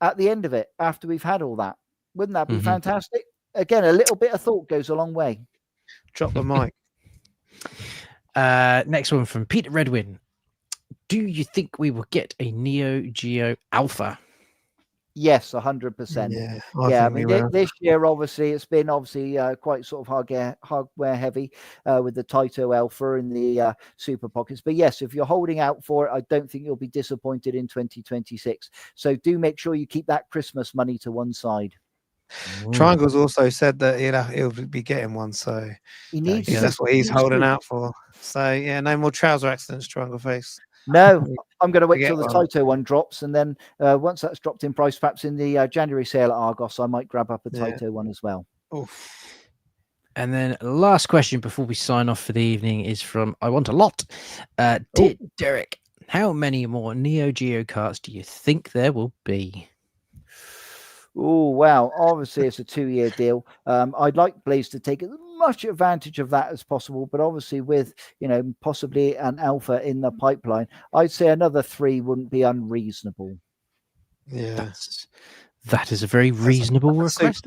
at the end of it after we've had all that. Wouldn't that be fantastic? Again, a little bit of thought goes a long way. Drop the mic. Next one from Peter Redwin. Do you think we will get a Neo Geo Alpha? Yes, 100%. I mean, this year, obviously, it's been quite sort of hardware heavy with the Taito Alpha and the Super Pockets. But yes, if you're holding out for it, I don't think you'll be disappointed in 2026. So do make sure you keep that Christmas money to one side. Triangle's also said that he'll be getting one, so he needs that's what he's holding out for. So yeah, no more trouser accidents, Triangle Face. No, I'm going to wait till the Taito one drops, and then once that's dropped in price, perhaps in the January sale at Argos, I might grab up a Taito one as well. Oof. And then last question before we sign off for the evening is from I Want a Lot. Derek, how many more Neo Geo carts do you think there will be? Oh, wow. Obviously, it's a 2-year deal. I'd like Blaze to take as much advantage of that as possible. But obviously, with, possibly an alpha in the pipeline, I'd say another 3 wouldn't be unreasonable. Yeah. That is a very reasonable request.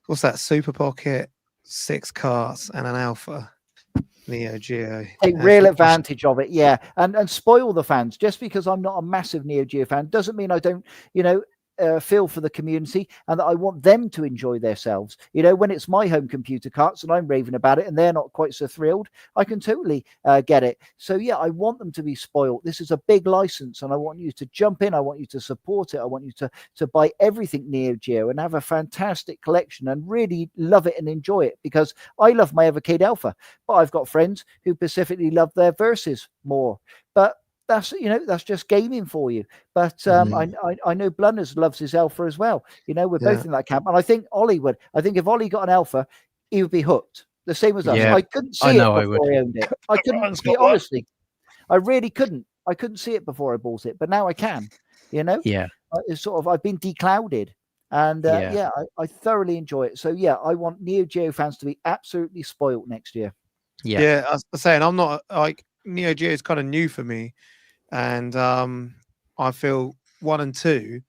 What's that? Super Pocket. 6 carts and an Alpha Neo Geo. Take real advantage of it, yeah, and spoil the fans. Just because I'm not a massive Neo Geo fan doesn't mean I don't, feel for the community and that I want them to enjoy themselves. When it's my home computer carts and I'm raving about it and they're not quite so thrilled, I can totally get it. So yeah, I want them to be spoiled. This is a big license and I want you to jump in. I want you to support it. I want you to buy everything Neo Geo and have a fantastic collection and really love it and enjoy it, because I love my Evercade Alpha, but I've got friends who specifically love their Versus more. But that's just gaming for you. But I know Blunners loves his Alpha as well. We're both in that camp, and I think Ollie would. I think if Ollie got an Alpha, he would be hooked. The same as us. Yeah, I couldn't see it before I owned it. I couldn't see it, honestly. I really couldn't. I couldn't see it before I bought it, but now I can. Yeah. It's sort of, I've been declouded, and I thoroughly enjoy it. So yeah, I want Neo Geo fans to be absolutely spoilt next year. Yeah, I was saying, I'm not like, Neo Geo is kind of new for me, and I feel 1 and 2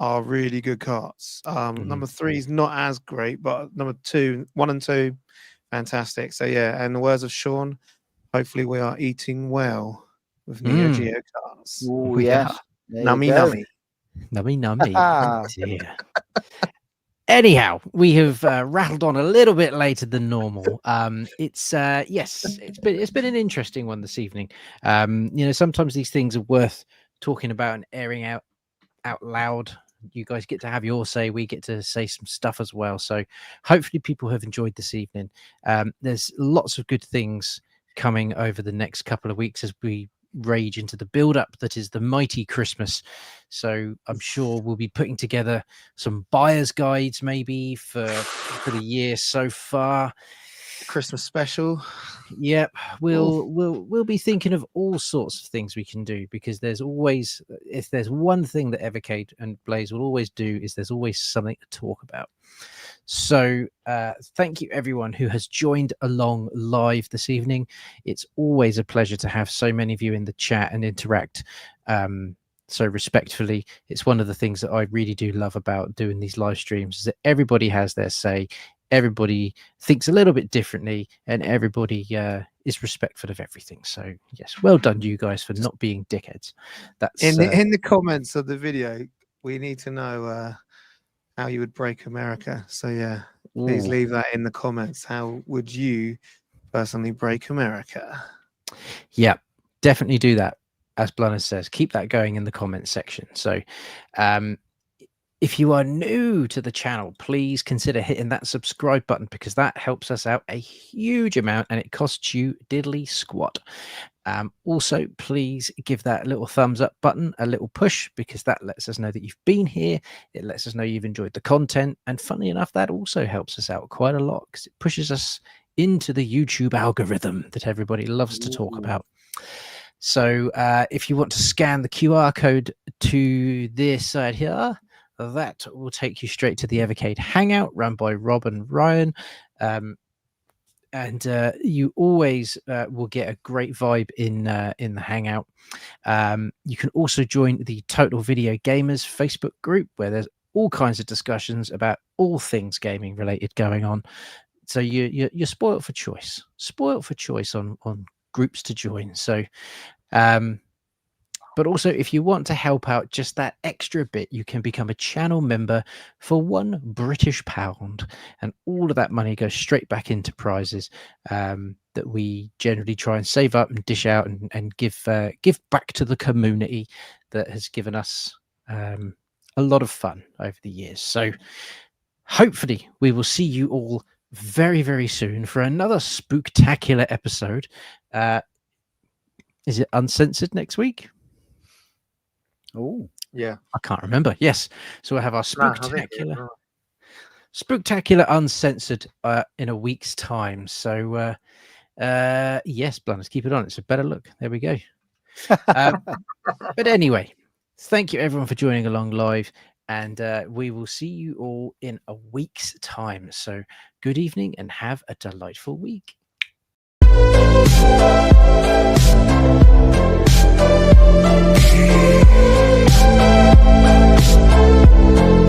are really good carts. Number 3 is not as great, but number 1 and 2, fantastic. So yeah, and the words of Sean, hopefully we are eating well with Neo Geo carts. Oh yes, nummy nummy. Nummy nummy. Oh, dear. Anyhow, we have rattled on a little bit later than normal. It's been an interesting one this evening. Sometimes these things are worth talking about and airing out loud. You guys get to have your say. We get to say some stuff as well. So hopefully people have enjoyed this evening. There's lots of good things coming over the next couple of weeks as we rage into the build-up that is the mighty Christmas. So I'm sure we'll be putting together some buyer's guides maybe for the year so far. Christmas special. Yep, we'll be thinking of all sorts of things we can do, because there's always, if there's one thing that Evercade and Blaze will always do, is there's always something to talk about. So thank you everyone who has joined along live this evening. It's always a pleasure to have so many of you in the chat and interact so respectfully. It's one of the things that I really do love about doing these live streams, is that everybody has their say, everybody thinks a little bit differently, and everybody is respectful of everything. So yes, well done you guys for not being dickheads. That's in the comments of the video, we need to know how you would break America. So yeah, please leave that in the comments. How would you personally break America? Yeah, definitely do that. As Blunner says, keep that going in the comments section. So if you are new to the channel, please consider hitting that subscribe button, because that helps us out a huge amount and it costs you diddly squat. Also, please give that little thumbs up button a little push, because that lets us know that you've been here. It lets us know you've enjoyed the content. And funnily enough, that also helps us out quite a lot, because it pushes us into the YouTube algorithm that everybody loves to talk about. So if you want to scan the QR code to this side here, that will take you straight to the Evecade Hangout run by Rob and Ryan. And you always will get a great vibe in the Hangout. You can also join the Total Video Gamers Facebook group, where there's all kinds of discussions about all things gaming related going on. So you're spoiled for choice. Spoiled for choice on groups to join. So but also, if you want to help out just that extra bit, you can become a channel member for £1 British, and all of that money goes straight back into prizes that we generally try and save up and dish out and give back to the community that has given us a lot of fun over the years. So hopefully we will see you all very, very soon for another spooktacular episode. Is it uncensored next week? Oh, yeah. I can't remember. Yes. So we'll have our spooktacular, uncensored in a week's time. So yes, Blunders, keep it on. It's a better look. There we go. But anyway, thank you everyone for joining along live, and we will see you all in a week's time. So good evening and have a delightful week. Thank you.